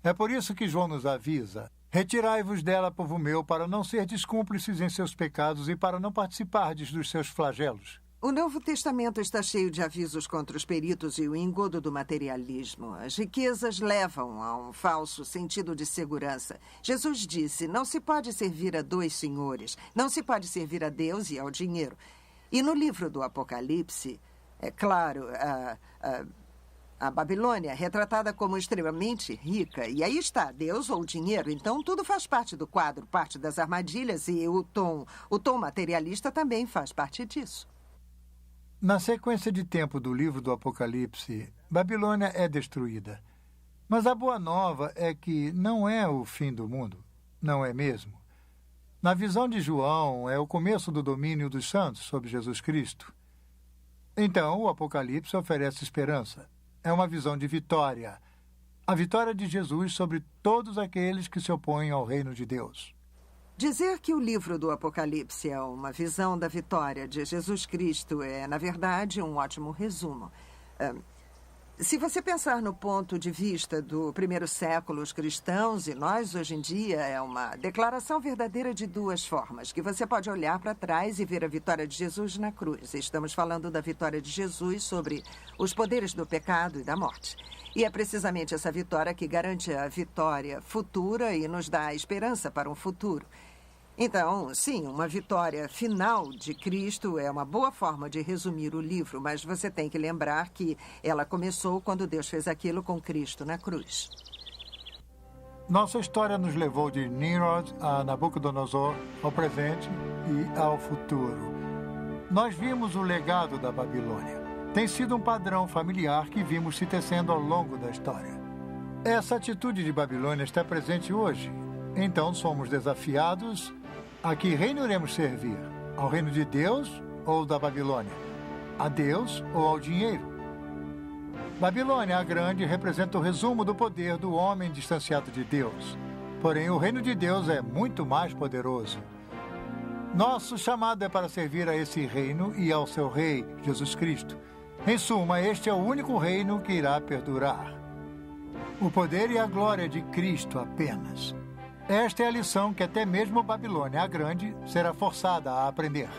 Speaker 4: É por isso que João nos avisa: retirai-vos dela, povo meu, para não serdes cúmplices em seus pecados e para não participardes dos seus flagelos.
Speaker 7: O Novo Testamento está cheio de avisos contra os peritos e o engodo do materialismo. As riquezas levam a um falso sentido de segurança. Jesus disse: não se pode servir a dois senhores. Não se pode servir a Deus e ao dinheiro. E no livro do Apocalipse, é claro, a Babilônia é retratada como extremamente rica. E aí está, Deus ou dinheiro. Então, tudo faz parte do quadro, parte das armadilhas. E o tom materialista também faz parte disso.
Speaker 4: Na sequência de tempo do livro do Apocalipse, Babilônia é destruída. Mas a boa nova é que não é o fim do mundo. Não é mesmo. Na visão de João, é o começo do domínio dos santos sobre Jesus Cristo. Então, o Apocalipse oferece esperança. É uma visão de vitória. A vitória de Jesus sobre todos aqueles que se opõem ao reino de Deus.
Speaker 7: Dizer que o livro do Apocalipse é uma visão da vitória de Jesus Cristo é, na verdade, um ótimo resumo. Se você pensar no ponto de vista do primeiro século, os cristãos e nós hoje em dia, é uma declaração verdadeira de duas formas, que você pode olhar para trás e ver a vitória de Jesus na cruz. Estamos falando da vitória de Jesus sobre os poderes do pecado e da morte. E é precisamente essa vitória que garante a vitória futura e nos dá a esperança para um futuro. Então, sim, uma vitória final de Cristo é uma boa forma de resumir o livro, mas você tem que lembrar que ela começou quando Deus fez aquilo com Cristo na cruz.
Speaker 4: Nossa história nos levou de Nimrod a Nabucodonosor, ao presente e ao futuro. Nós vimos o legado da Babilônia. Tem sido um padrão familiar que vimos se tecendo ao longo da história. Essa atitude de Babilônia está presente hoje. Então somos desafiados a que reino iremos servir? Ao reino de Deus ou da Babilônia? A Deus ou ao dinheiro? Babilônia, a grande, representa o resumo do poder do homem distanciado de Deus. Porém, o reino de Deus é muito mais poderoso. Nosso chamado é para servir a esse reino e ao seu rei, Jesus Cristo. Em suma, este é o único reino que irá perdurar. O poder e a glória de Cristo apenas. Esta é a lição que até mesmo Babilônia, a grande, será forçada a aprender.